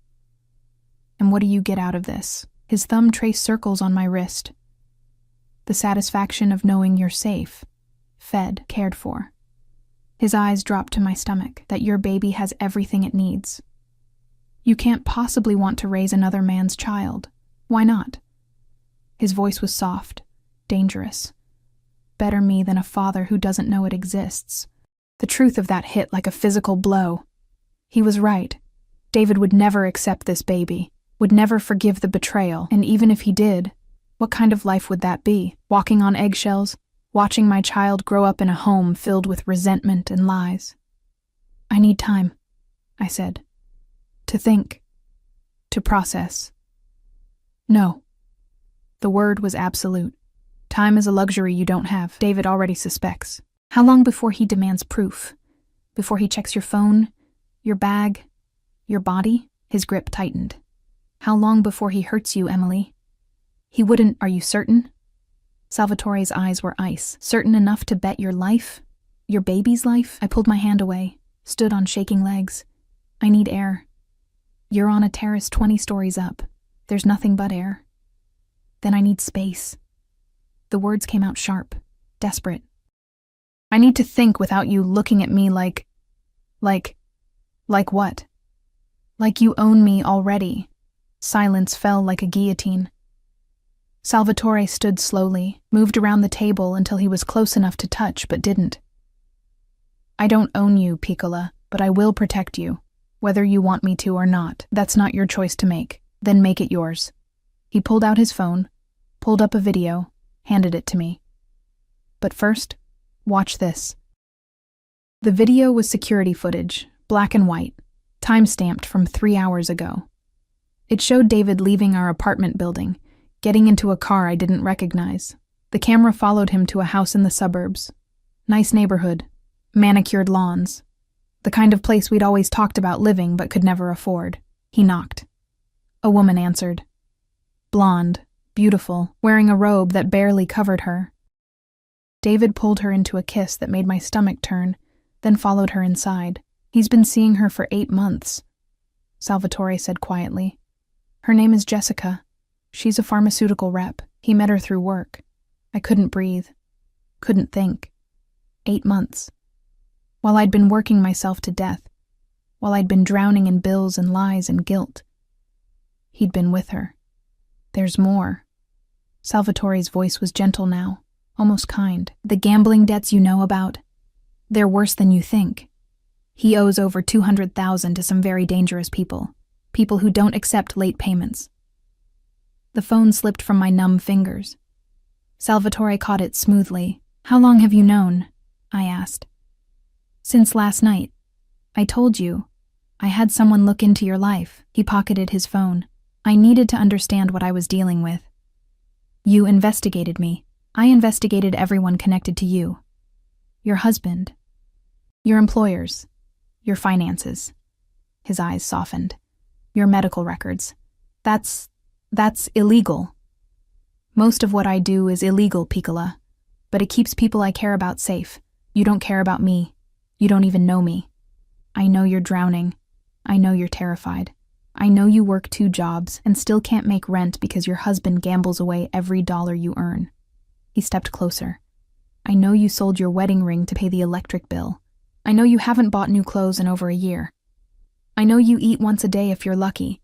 And what do you get out of this? His thumb traced circles on my wrist. The satisfaction of knowing you're safe, fed, cared for. His eyes dropped to my stomach, that your baby has everything it needs. You can't possibly want to raise another man's child. Why not? His voice was soft, dangerous. Better me than a father who doesn't know it exists. The truth of that hit like a physical blow. He was right. David would never accept this baby, would never forgive the betrayal, and even if he did, what kind of life would that be? Walking on eggshells, watching my child grow up in a home filled with resentment and lies. I need time, I said. To think. To process. No. The word was absolute. Time is a luxury you don't have. David already suspects. How long before he demands proof? Before he checks your phone, your bag, your body? His grip tightened. How long before he hurts you, Emily? He wouldn't, are you certain? Salvatore's eyes were ice. Certain enough to bet your life? Your baby's life? I pulled my hand away, stood on shaking legs. I need air. You're on a terrace 20 stories up. There's nothing but air. Then I need space. The words came out sharp, desperate. I need to think without you looking at me like what? Like you own me already. Silence fell like a guillotine. Salvatore stood slowly, moved around the table until he was close enough to touch but didn't. I don't own you, Piccola, but I will protect you, whether you want me to or not. That's not your choice to make. Then make it yours. He pulled out his phone, pulled up a video, handed it to me. But first, watch this. The video was security footage, black and white, time-stamped from 3 hours ago. It showed David leaving our apartment building, getting into a car I didn't recognize. The camera followed him to a house in the suburbs. Nice neighborhood, manicured lawns. The kind of place we'd always talked about living but could never afford. He knocked. A woman answered. Blonde, beautiful, wearing a robe that barely covered her. David pulled her into a kiss that made my stomach turn, then followed her inside. He's been seeing her for 8 months, Salvatore said quietly. Her name is Jessica. She's a pharmaceutical rep. He met her through work. I couldn't breathe. Couldn't think. 8 months. While I'd been working myself to death. While I'd been drowning in bills and lies and guilt. He'd been with her. There's more. Salvatore's voice was gentle now, almost kind. The gambling debts you know about, they're worse than you think. He owes over $200,000 to some very dangerous people. People who don't accept late payments. The phone slipped from my numb fingers. Salvatore caught it smoothly. How long have you known? I asked. Since last night. I told you. I had someone look into your life. He pocketed his phone. I needed to understand what I was dealing with. You investigated me. I investigated everyone connected to you. Your husband. Your employers. Your finances. His eyes softened. Your medical records. That's illegal. Most of what I do is illegal, Piccola. But it keeps people I care about safe. You don't care about me. You don't even know me. I know you're drowning. I know you're terrified. I know you work 2 jobs and still can't make rent because your husband gambles away every dollar you earn. He stepped closer. I know you sold your wedding ring to pay the electric bill. I know you haven't bought new clothes in over a year. I know you eat once a day if you're lucky,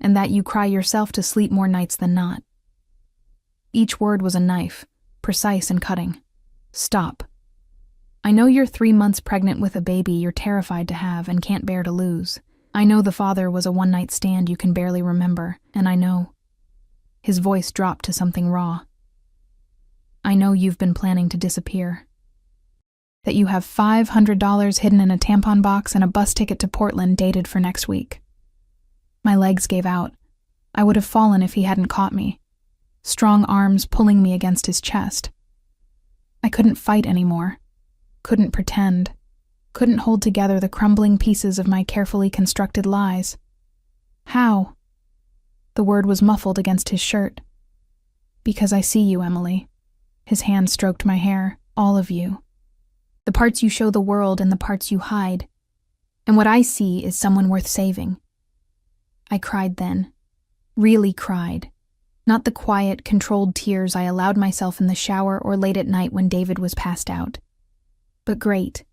and that you cry yourself to sleep more nights than not. Each word was a knife, precise and cutting. Stop. I know you're 3 months pregnant with a baby you're terrified to have and can't bear to lose. I know the father was a one-night stand you can barely remember, and I know. His voice dropped to something raw. I know you've been planning to disappear. That you have $500 hidden in a tampon box and a bus ticket to Portland dated for next week. My legs gave out. I would have fallen if he hadn't caught me. Strong arms pulling me against his chest. I couldn't fight anymore. Couldn't pretend. Couldn't hold together the crumbling pieces of my carefully constructed lies. How? The word was muffled against his shirt. Because I see you, Emily. His hand stroked my hair, all of you. The parts you show the world and the parts you hide. And what I see is someone worth saving. I cried then. Really cried. Not the quiet, controlled tears I allowed myself in the shower or late at night when David was passed out. But great,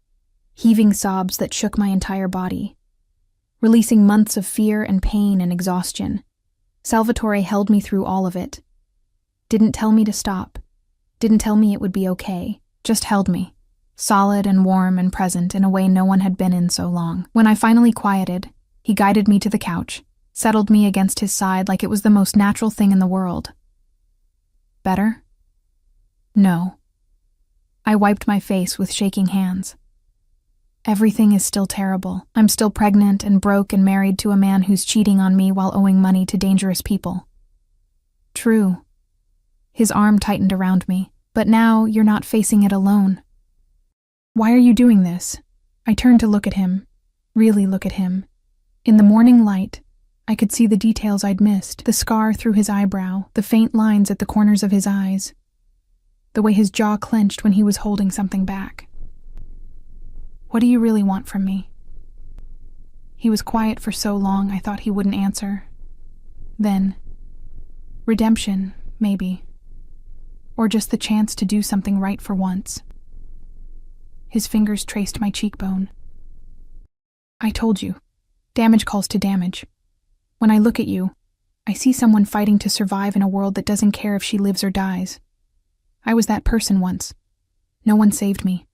heaving sobs that shook my entire body. Releasing months of fear and pain and exhaustion, Salvatore held me through all of it. Didn't tell me to stop. Didn't tell me it would be okay. Just held me, solid and warm and present in a way no one had been in so long. When I finally quieted, he guided me to the couch, settled me against his side like it was the most natural thing in the world. Better? No. I wiped my face with shaking hands. Everything is still terrible. I'm still pregnant and broke and married to a man who's cheating on me while owing money to dangerous people. True. His arm tightened around me, but now you're not facing it alone. Why are you doing this? I turned to look at him, really look at him. In the morning light, I could see the details I'd missed, the scar through his eyebrow, the faint lines at the corners of his eyes, the way his jaw clenched when he was holding something back. What do you really want from me? He was quiet for so long I thought he wouldn't answer. Then, redemption, maybe. Or just the chance to do something right for once. His fingers traced my cheekbone. I told you, damage calls to damage. When I look at you, I see someone fighting to survive in a world that doesn't care if she lives or dies. I was that person once. No one saved me.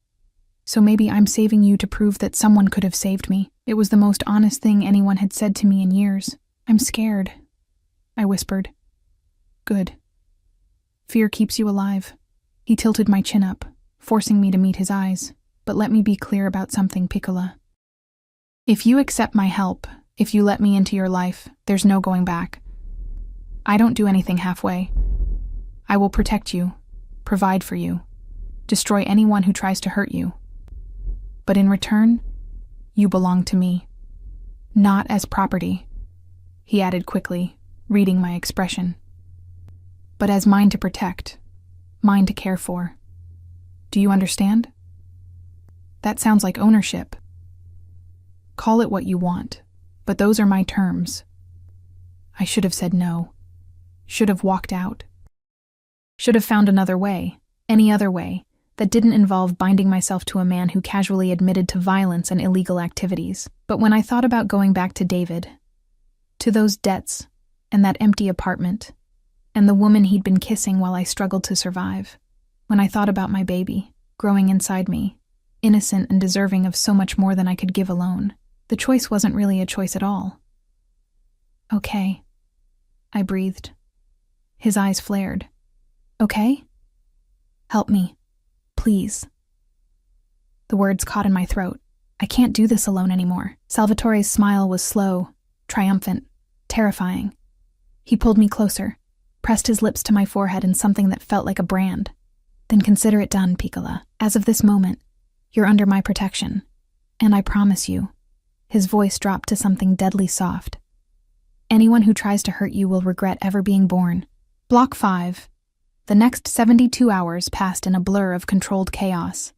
So maybe I'm saving you to prove that someone could have saved me. It was the most honest thing anyone had said to me in years. I'm scared, I whispered. Good. Fear keeps you alive. He tilted my chin up, forcing me to meet his eyes. But let me be clear about something, Piccola. If you accept my help, if you let me into your life, there's no going back. I don't do anything halfway. I will protect you, provide for you, destroy anyone who tries to hurt you. But in return, you belong to me. Not as property, he added quickly, reading my expression. But as mine to protect, mine to care for. Do you understand? That sounds like ownership. Call it what you want, but those are my terms. I should have said no. Should have walked out. Should have found another way, any other way, that didn't involve binding myself to a man who casually admitted to violence and illegal activities. But when I thought about going back to David, to those debts, and that empty apartment, and the woman he'd been kissing while I struggled to survive, when I thought about my baby, growing inside me, innocent and deserving of so much more than I could give alone, the choice wasn't really a choice at all. Okay, I breathed. His eyes flared. Okay? Help me. Please. The words caught in my throat. I can't do this alone anymore. Salvatore's smile was slow, triumphant, terrifying. He pulled me closer, pressed his lips to my forehead in something that felt like a brand. Then consider it done, Piccola. As of this moment, you're under my protection. And I promise you, his voice dropped to something deadly soft. Anyone who tries to hurt you will regret ever being born. Block 5. The next 72 hours passed in a blur of controlled chaos.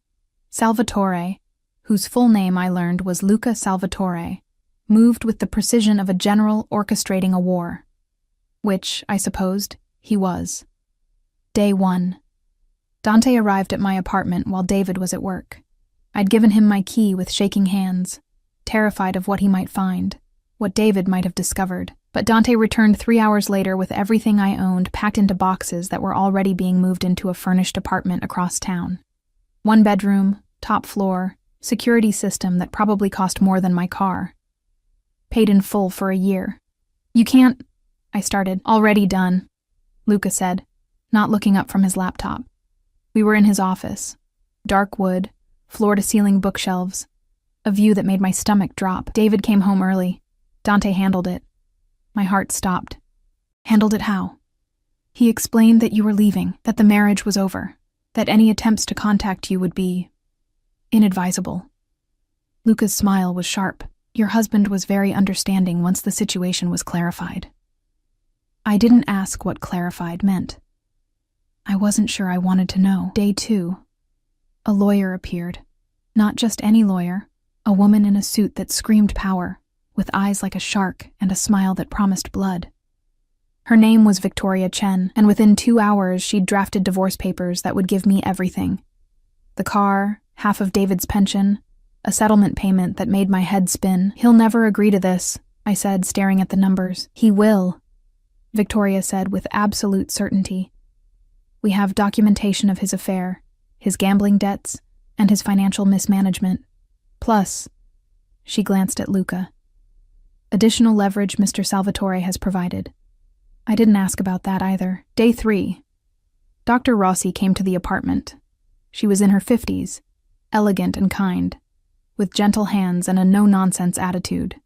Salvatore, whose full name I learned was Luca Salvatore, moved with the precision of a general orchestrating a war. Which, I supposed, he was. Day 1. Dante arrived at my apartment while David was at work. I'd given him my key with shaking hands, terrified of what he might find, what David might have discovered. But Dante returned 3 hours later with everything I owned packed into boxes that were already being moved into a furnished apartment across town. 1 bedroom, top floor, security system that probably cost more than my car. Paid in full for a year. You can't, I started. Already done, Luca said, not looking up from his laptop. We were in his office. Dark wood, floor-to-ceiling bookshelves. A view that made my stomach drop. David came home early. Dante handled it. My heart stopped. Handled it how? He explained that you were leaving, that the marriage was over, that any attempts to contact you would be inadvisable. Luca's smile was sharp. Your husband was very understanding once the situation was clarified. I didn't ask what clarified meant. I wasn't sure I wanted to know. Day 2. A lawyer appeared. Not just any lawyer, a woman in a suit that screamed power, with eyes like a shark and a smile that promised blood. Her name was Victoria Chen, and within 2 hours she'd drafted divorce papers that would give me everything. The car, half of David's pension, a settlement payment that made my head spin. "He'll never agree to this," I said, staring at the numbers. "He will," Victoria said with absolute certainty. "We have documentation of his affair, his gambling debts, and his financial mismanagement. Plus," she glanced at Luca, "additional leverage Mr. Salvatore has provided." I didn't ask about that either. Day 3. Dr. Rossi came to the apartment. She was in her 50s, elegant and kind, with gentle hands and a no-nonsense attitude.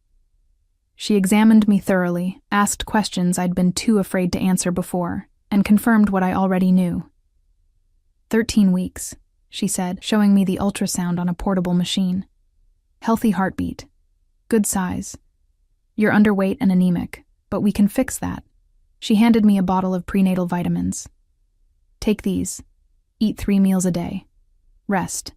She examined me thoroughly, asked questions I'd been too afraid to answer before, and confirmed what I already knew. 13 weeks, she said, showing me the ultrasound on a portable machine. "Healthy heartbeat. Good size. You're underweight and anemic, but we can fix that." She handed me a bottle of prenatal vitamins. "Take these. Eat 3 meals a day. Rest.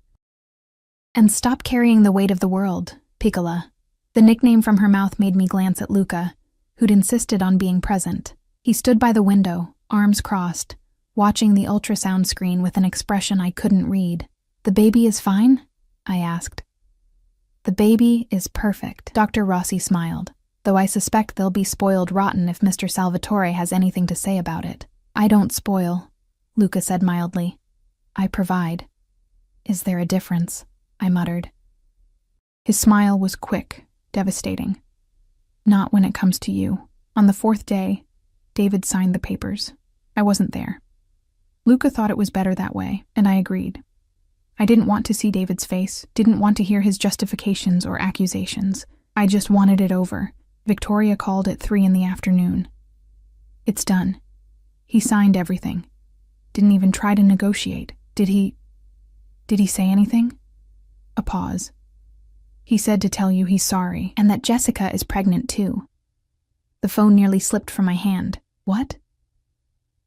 And stop carrying the weight of the world, Piccola." The nickname from her mouth made me glance at Luca, who'd insisted on being present. He stood by the window, arms crossed, watching the ultrasound screen with an expression I couldn't read. "The baby is fine?" I asked. "The baby is perfect," Dr. Rossi smiled, "though I suspect they'll be spoiled rotten if Mr. Salvatore has anything to say about it." "I don't spoil," Luca said mildly. "I provide." "Is there a difference?" I muttered. His smile was quick, devastating. "Not when it comes to you." On the 4th day, David signed the papers. I wasn't there. Luca thought it was better that way, and I agreed. I didn't want to see David's face, didn't want to hear his justifications or accusations. I just wanted it over. Victoria called at 3 in the afternoon. "It's done. He signed everything. Didn't even try to negotiate. Did he say anything?" A pause. "He said to tell you he's sorry, and that Jessica is pregnant too." The phone nearly slipped from my hand. "What?"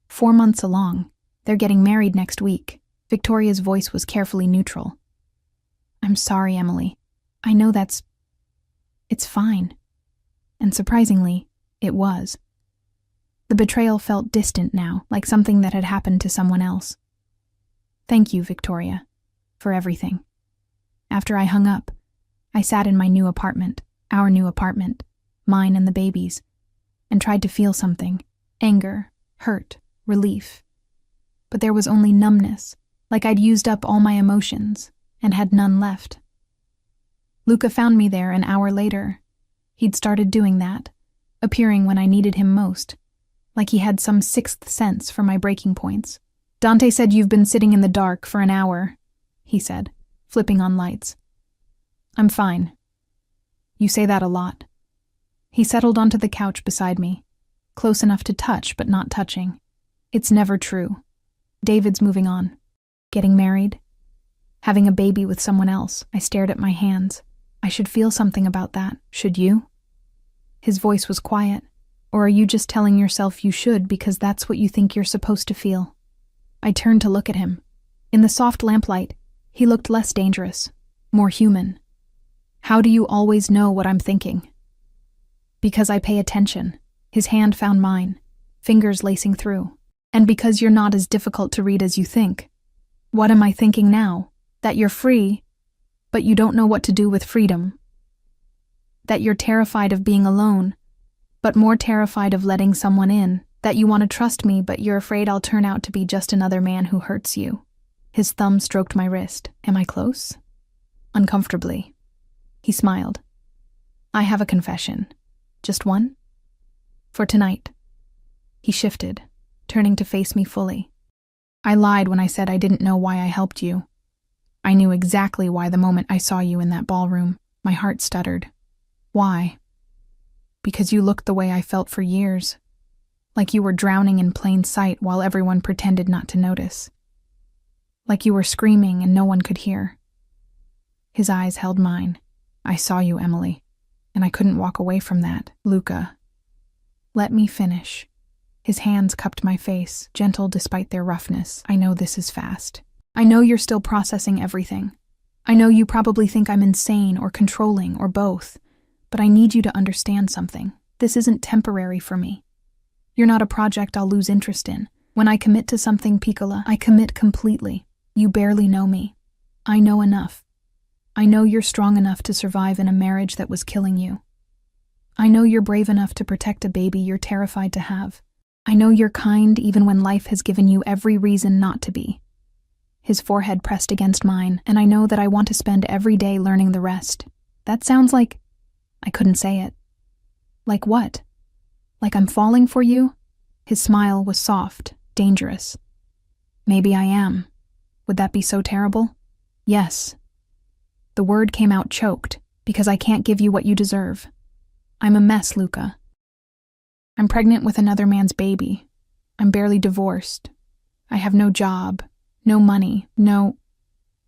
4 months along. They're getting married next week." Victoria's voice was carefully neutral. "I'm sorry, Emily. I know it's fine." And surprisingly, it was. The betrayal felt distant now, like something that had happened to someone else. "Thank you, Victoria, for everything." After I hung up, I sat in my new apartment, our new apartment, mine and the baby's, and tried to feel something: anger, hurt, relief. But there was only numbness, like I'd used up all my emotions and had none left. Luca found me there an hour later. He'd started doing that, appearing when I needed him most, like he had some 6th sense for my breaking points. "Dante said you've been sitting in the dark for an hour," he said, flipping on lights. "I'm fine. You say that a lot." He settled onto the couch beside me, close enough to touch but not touching. "It's never true. David's moving on. Getting married. Having a baby with someone else." I stared at my hands. "I should feel something about that. Should you?" His voice was quiet. "Or are you just telling yourself you should because that's what you think you're supposed to feel?" I turned to look at him. In the soft lamplight, he looked less dangerous, more human. "How do you always know what I'm thinking?" "Because I pay attention." His hand found mine, fingers lacing through. "And because you're not as difficult to read as you think." "What am I thinking now? That you're free, but you don't know what to do with freedom. That you're terrified of being alone, but more terrified of letting someone in. That you want to trust me, but you're afraid I'll turn out to be just another man who hurts you." His thumb stroked my wrist. "Am I close?" Uncomfortably. He smiled. "I have a confession. Just one? For tonight." He shifted, turning to face me fully. "I lied when I said I didn't know why I helped you. I knew exactly why the moment I saw you in that ballroom." My heart stuttered. "Why?" "Because you looked the way I felt for years. Like you were drowning in plain sight while everyone pretended not to notice. Like you were screaming and no one could hear." His eyes held mine. "I saw you, Emily, and I couldn't walk away from that." "Luca." "Let me finish." His hands cupped my face, gentle despite their roughness. "I know this is fast. I know you're still processing everything. I know you probably think I'm insane or controlling or both, but I need you to understand something. This isn't temporary for me. You're not a project I'll lose interest in. When I commit to something, Piccola, I commit completely. You barely know me. I know enough. I know you're strong enough to survive in a marriage that was killing you. I know you're brave enough to protect a baby you're terrified to have. I know you're kind even when life has given you every reason not to be. His forehead pressed against mine, and I know that I want to spend every day learning the rest. That sounds like... I couldn't say it. Like what? Like I'm falling for you? His smile was soft, dangerous. Maybe I am. Would that be so terrible? Yes. The word came out choked, because I can't give you what you deserve. I'm a mess, Luca. I'm pregnant with another man's baby. I'm barely divorced. I have no job, no money, no...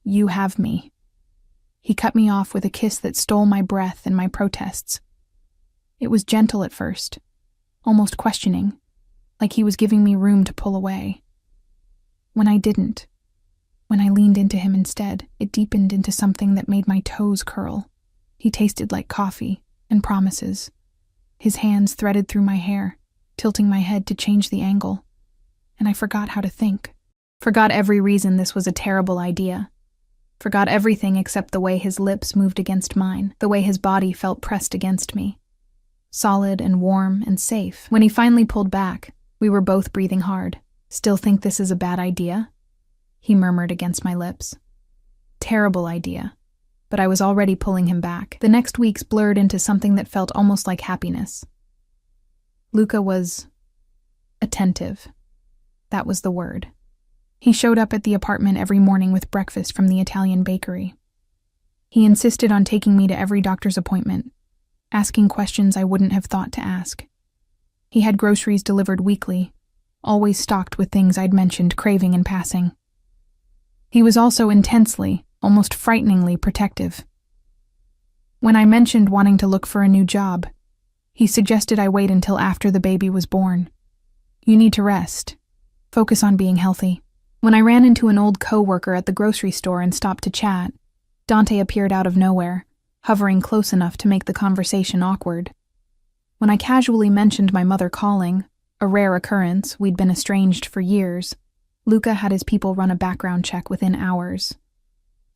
You have me. He cut me off with a kiss that stole my breath and my protests. It was gentle at first, almost questioning, like he was giving me room to pull away. When I didn't, when I leaned into him instead, it deepened into something that made my toes curl. He tasted like coffee and promises. His hands threaded through my hair, tilting my head to change the angle. And I forgot how to think. Forgot every reason this was a terrible idea. Forgot everything except the way his lips moved against mine, the way his body felt pressed against me. Solid and warm and safe. When he finally pulled back, we were both breathing hard. Still think this is a bad idea? He murmured against my lips. Terrible idea. But I was already pulling him back. The next weeks blurred into something that felt almost like happiness. Luca was attentive. That was the word. He showed up at the apartment every morning with breakfast from the Italian bakery. He insisted on taking me to every doctor's appointment, asking questions I wouldn't have thought to ask. He had groceries delivered weekly, always stocked with things I'd mentioned craving in passing. He was also intensely, almost frighteningly protective. When I mentioned wanting to look for a new job, he suggested I wait until after the baby was born. You need to rest. Focus on being healthy. When I ran into an old co-worker at the grocery store and stopped to chat, Dante appeared out of nowhere, hovering close enough to make the conversation awkward. When I casually mentioned my mother calling, a rare occurrence, we'd been estranged for years, Luca had his people run a background check within hours.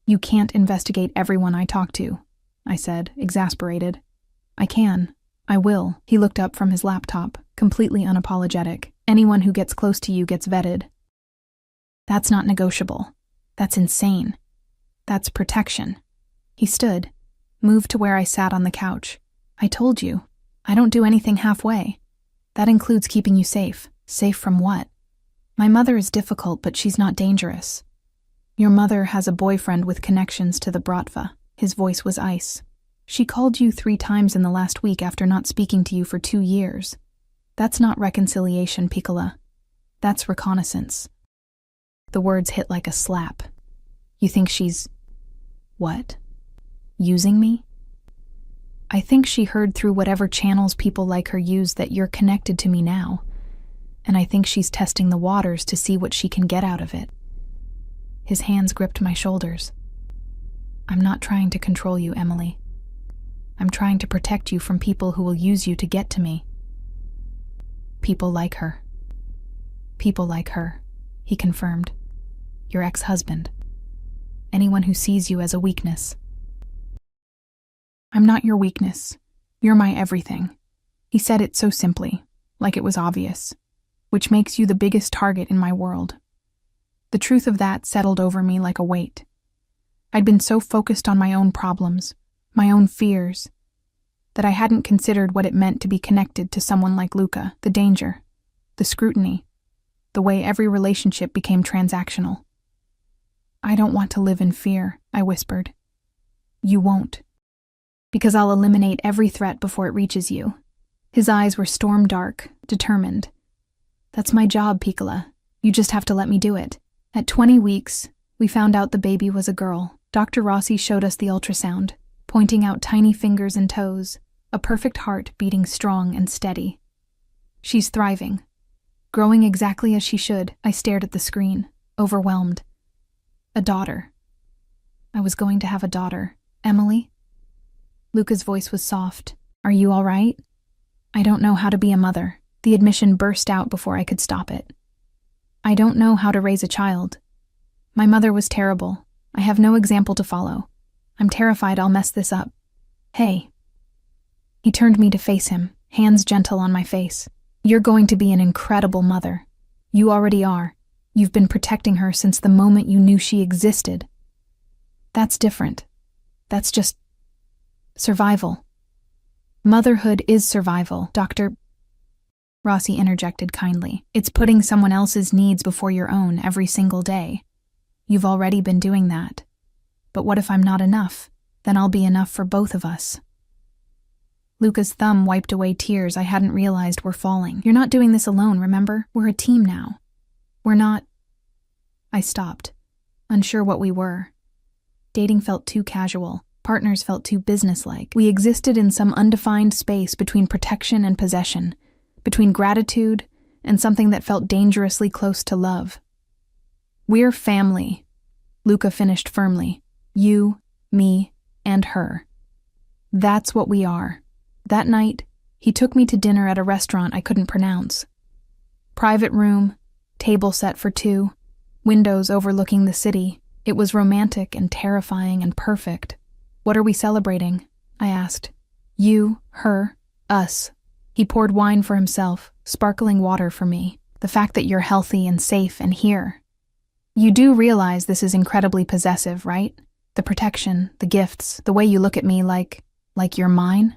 You can't investigate everyone I talk to, I said, exasperated. I can. I will. He looked up from his laptop, completely unapologetic. Anyone who gets close to you gets vetted. That's not negotiable. That's insane. That's protection. He stood, moved to where I sat on the couch. I told you, I don't do anything halfway. That includes keeping you safe. Safe from what? My mother is difficult, but she's not dangerous. Your mother has a boyfriend with connections to the Bratva. His voice was ice. She called you 3 times in the last week after not speaking to you for 2 years. That's not reconciliation, Piccola. That's reconnaissance. The words hit like a slap. You think she's... what? Using me? I think she heard through whatever channels people like her use that you're connected to me now. And I think she's testing the waters to see what she can get out of it. His hands gripped my shoulders. I'm not trying to control you, Emily. I'm trying to protect you from people who will use you to get to me. People like her. People like her, he confirmed. Your ex-husband. Anyone who sees you as a weakness. I'm not your weakness. You're my everything. He said it so simply, like it was obvious, which makes you the biggest target in my world. The truth of that settled over me like a weight. I'd been so focused on my own problems, my own fears, that I hadn't considered what it meant to be connected to someone like Luca, the danger, the scrutiny, the way every relationship became transactional. I don't want to live in fear, I whispered. You won't. Because I'll eliminate every threat before it reaches you. His eyes were storm dark, determined. That's my job, Piccola. You just have to let me do it. At 20 weeks, we found out the baby was a girl. Dr. Rossi showed us the ultrasound, pointing out tiny fingers and toes, a perfect heart beating strong and steady. She's thriving. Growing exactly as she should. I stared at the screen, overwhelmed. A daughter. I was going to have a daughter. Emily? Luca's voice was soft. Are you all right? I don't know how to be a mother. The admission burst out before I could stop it. I don't know how to raise a child. My mother was terrible. I have no example to follow. I'm terrified I'll mess this up. Hey. He turned me to face him, hands gentle on my face. You're going to be an incredible mother. You already are. You've been protecting her since the moment you knew she existed. That's different. That's just survival. Motherhood is survival, Dr. Rossi interjected kindly. It's putting someone else's needs before your own every single day. You've already been doing that. But what if I'm not enough? Then I'll be enough for both of us. Luca's thumb wiped away tears I hadn't realized were falling. You're not doing this alone, remember? We're a team now. We're not... I stopped, unsure what we were. Dating felt too casual. Partners felt too businesslike. We existed in some undefined space between protection and possession, between gratitude and something that felt dangerously close to love. We're family, Luca finished firmly. You, me, and her. That's what we are. That night, he took me to dinner at a restaurant I couldn't pronounce. Private room, table set for two, windows overlooking the city. It was romantic and terrifying and perfect. What are we celebrating? I asked. You, her, us. He poured wine for himself, sparkling water for me. The fact that you're healthy and safe and here. You do realize this is incredibly possessive, right? The protection, the gifts, the way you look at me like you're mine?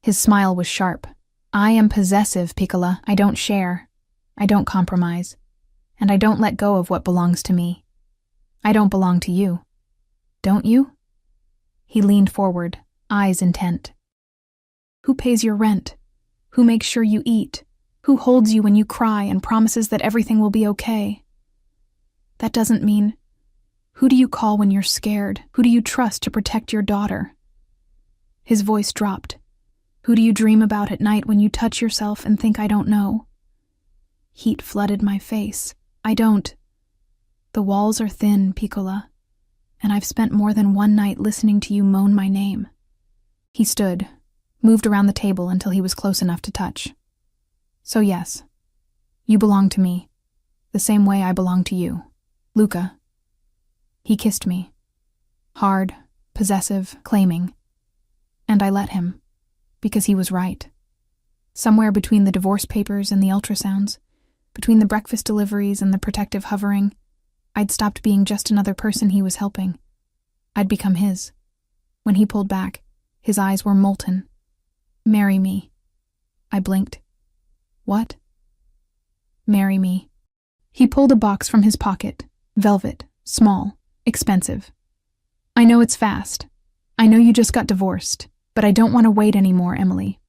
His smile was sharp. I am possessive, Piccola. I don't share. I don't compromise. And I don't let go of what belongs to me. I don't belong to you. Don't you? He leaned forward, eyes intent. Who pays your rent? Who makes sure you eat? Who holds you when you cry and promises that everything will be okay? That doesn't mean... Who do you call when you're scared? Who do you trust to protect your daughter? His voice dropped. Who do you dream about at night when you touch yourself and think I don't know? Heat flooded my face. I don't. The walls are thin, Piccola, and I've spent more than one night listening to you moan my name. He stood, moved around the table until he was close enough to touch. So yes, you belong to me, the same way I belong to you. Luca. He kissed me. Hard, possessive, claiming. And I let him, because he was right. Somewhere between the divorce papers and the ultrasounds, between the breakfast deliveries and the protective hovering, I'd stopped being just another person he was helping. I'd become his. When he pulled back, his eyes were molten. Marry me. I blinked. What? Marry me. He pulled a box from his pocket. Velvet, small, expensive. I know it's fast. I know you just got divorced, but I don't want to wait anymore, Emily.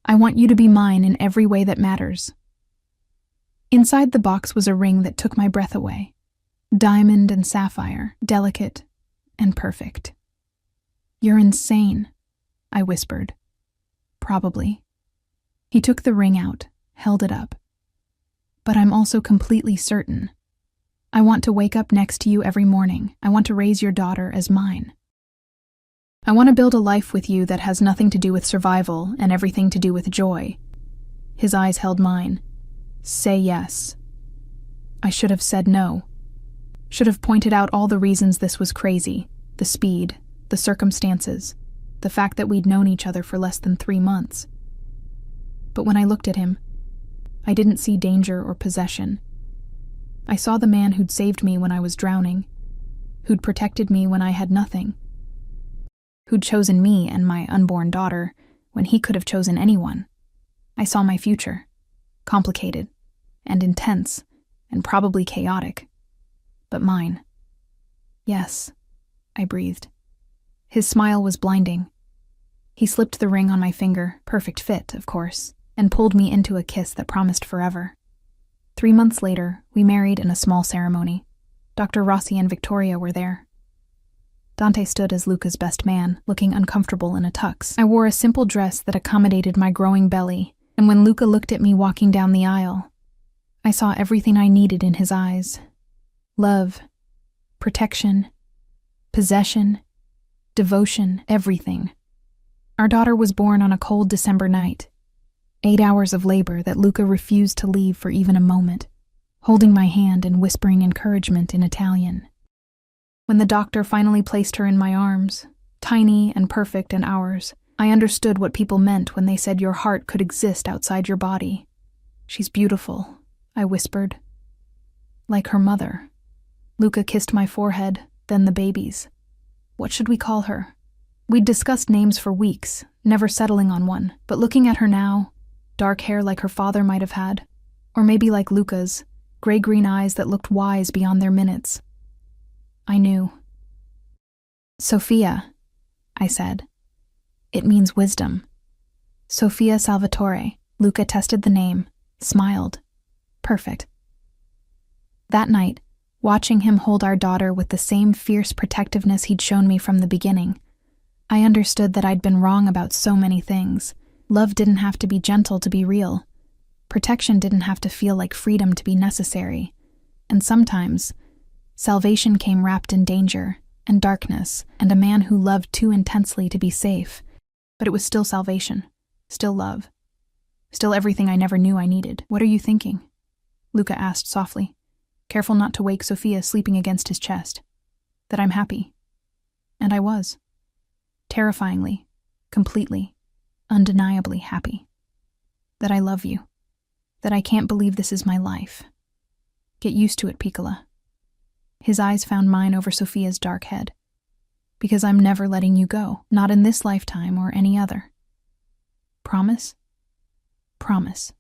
I want you to be mine in every way that matters. Inside the box was a ring that took my breath away. Diamond and sapphire, delicate and perfect. You're insane, I whispered. Probably. He took the ring out, held it up. But I'm also completely certain. I want to wake up next to you every morning. I want to raise your daughter as mine. I want to build a life with you that has nothing to do with survival and everything to do with joy. His eyes held mine. Say yes. I should have said no. Should have pointed out all the reasons this was crazy. The speed, the circumstances, the fact that we'd known each other for less than 3 months. But when I looked at him, I didn't see danger or possession. I saw the man who'd saved me when I was drowning, who'd protected me when I had nothing, who'd chosen me and my unborn daughter when he could have chosen anyone. I saw my future, complicated and intense and probably chaotic, but mine. Yes, I breathed. His smile was blinding. He slipped the ring on my finger, perfect fit, of course, and pulled me into a kiss that promised forever. 3 months later, we married in a small ceremony. Dr. Rossi and Victoria were there. Dante stood as Luca's best man, looking uncomfortable in a tux. I wore a simple dress that accommodated my growing belly, and when Luca looked at me walking down the aisle, I saw everything I needed in his eyes. Love, protection, possession, devotion, everything. Our daughter was born on a cold December night. 8 hours of labor that Luca refused to leave for even a moment, holding my hand and whispering encouragement in Italian. When the doctor finally placed her in my arms, tiny and perfect and ours, I understood what people meant when they said your heart could exist outside your body. "She's beautiful," I whispered. "Like her mother." Luca kissed my forehead, then the baby's. What should we call her? We'd discussed names for weeks, never settling on one, but looking at her now, dark hair like her father might have had, or maybe like Luca's, gray-green eyes that looked wise beyond their minutes. I knew. "Sophia," I said. "It means wisdom." Sophia Salvatore. Luca tested the name, smiled. Perfect. That night, watching him hold our daughter with the same fierce protectiveness he'd shown me from the beginning, I understood that I'd been wrong about so many things. Love didn't have to be gentle to be real. Protection didn't have to feel like freedom to be necessary. And sometimes, salvation came wrapped in danger and darkness and a man who loved too intensely to be safe. But it was still salvation, still love, still everything I never knew I needed. "What are you thinking?" Luca asked softly, careful not to wake Sophia sleeping against his chest. That I'm happy. And I was. Terrifyingly, completely, undeniably happy. That I love you. That I can't believe this is my life. Get used to it, Piccola. His eyes found mine over Sophia's dark head. Because I'm never letting you go, not in this lifetime or any other. Promise? Promise.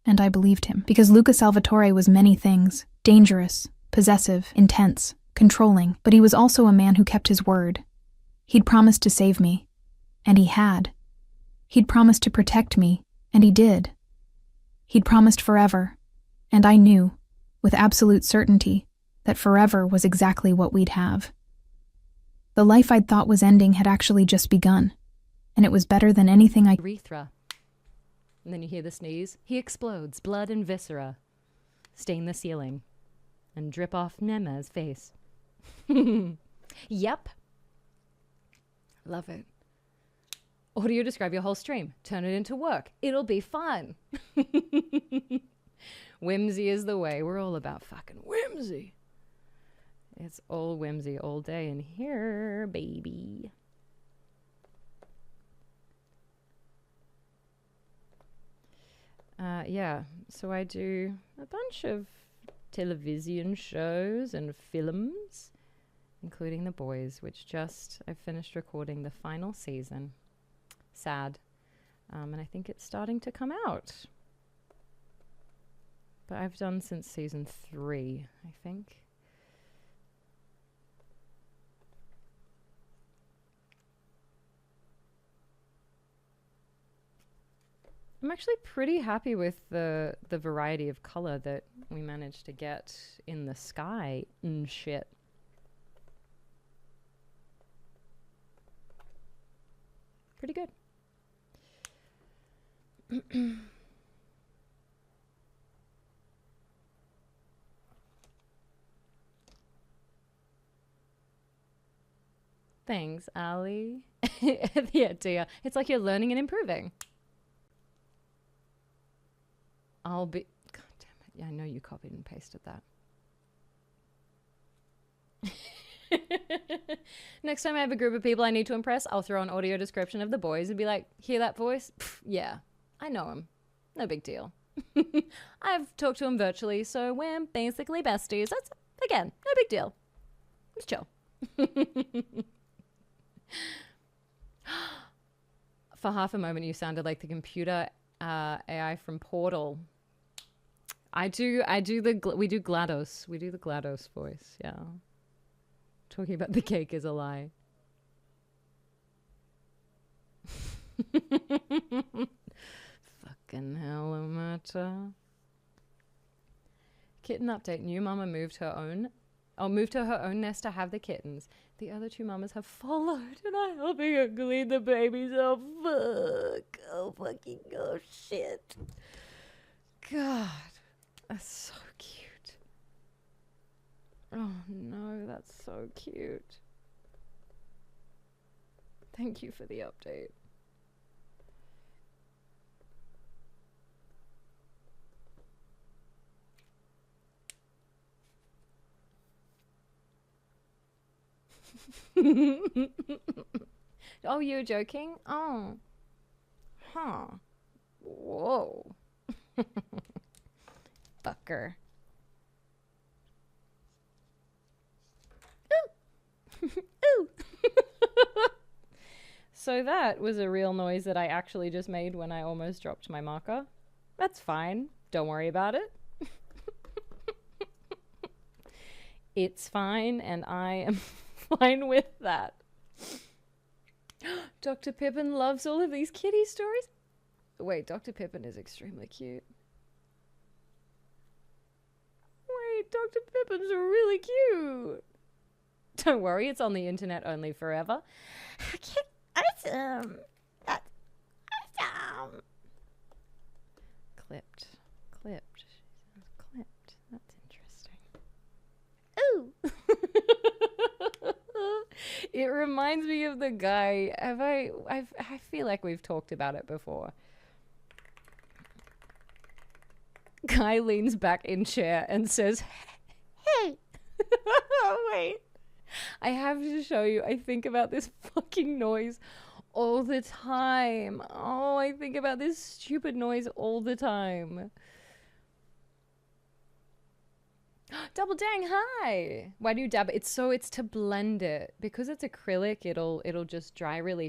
And I believed him, because Luca Salvatore was many things, dangerous, possessive, intense, controlling, but he was also a man who kept his word. He'd promised to save me, and he had. He'd promised to protect me, and he did. He'd promised forever, and I knew, with absolute certainty, that forever was exactly what we'd have. The life I'd thought was ending had actually just begun, and it was better than anything I... Urethra. And then you hear the sneeze. He explodes, blood and viscera. Stain the ceiling. And drip off Nema's face. Yep. Love it. Audio describe your whole stream. Turn it into work. It'll be fun. Whimsy is the way. We're all about fucking whimsy. It's all whimsy all day in here, baby. Yeah, so I do a bunch of television shows and films, including The Boys, which I finished recording the final season. Sad. And I think it's starting to come out. But I've done since season 3, I think. I'm actually pretty happy with the variety of color that we managed to get in the sky and shit. Pretty good. Thanks, Ali. Yeah, dear. It's like you're learning and improving. God damn it. Yeah, I know you copied and pasted that. Next time I have a group of people I need to impress, I'll throw an audio description of The Boys and be like, hear that voice? Pff, yeah, I know him. No big deal. I've talked to him virtually, so we're basically besties. That's, again, no big deal. It's chill. For half a moment, you sounded like the computer AI from Portal. We do GLaDOS. We do the GLaDOS voice, yeah. Talking about the cake is a lie. Fucking hell, Amata. Kitten update. New mama moved to her own nest to have the kittens. The other 2 mamas have followed and are helping her clean the babies. Oh, fuck. Oh, shit. God. That's so cute. Oh, no, that's so cute. Thank you for the update. Oh, you're joking? Oh. Huh. Whoa. Fucker. Ooh. Ooh. So that was a real noise that I actually just made when I almost dropped my marker. That's fine. Don't worry about it. It's fine, and I am fine with that. Dr. Pippin loves all of these kitty stories. Wait, Dr. Pippin is extremely cute. Wait, Dr. Pippin's really cute. Don't worry, it's on the internet only forever. Awesome. That's awesome. Clipped. That's interesting. Ooh. It reminds me of the guy. I feel like we've talked about it before. Guy leans back in chair and says, "Hey." Wait. I have to show you. I think about this fucking noise all the time. Oh, I think about this stupid noise all the time. Double dang, hi. Why do you dab it? It's to blend it. Because it's acrylic, it'll just dry really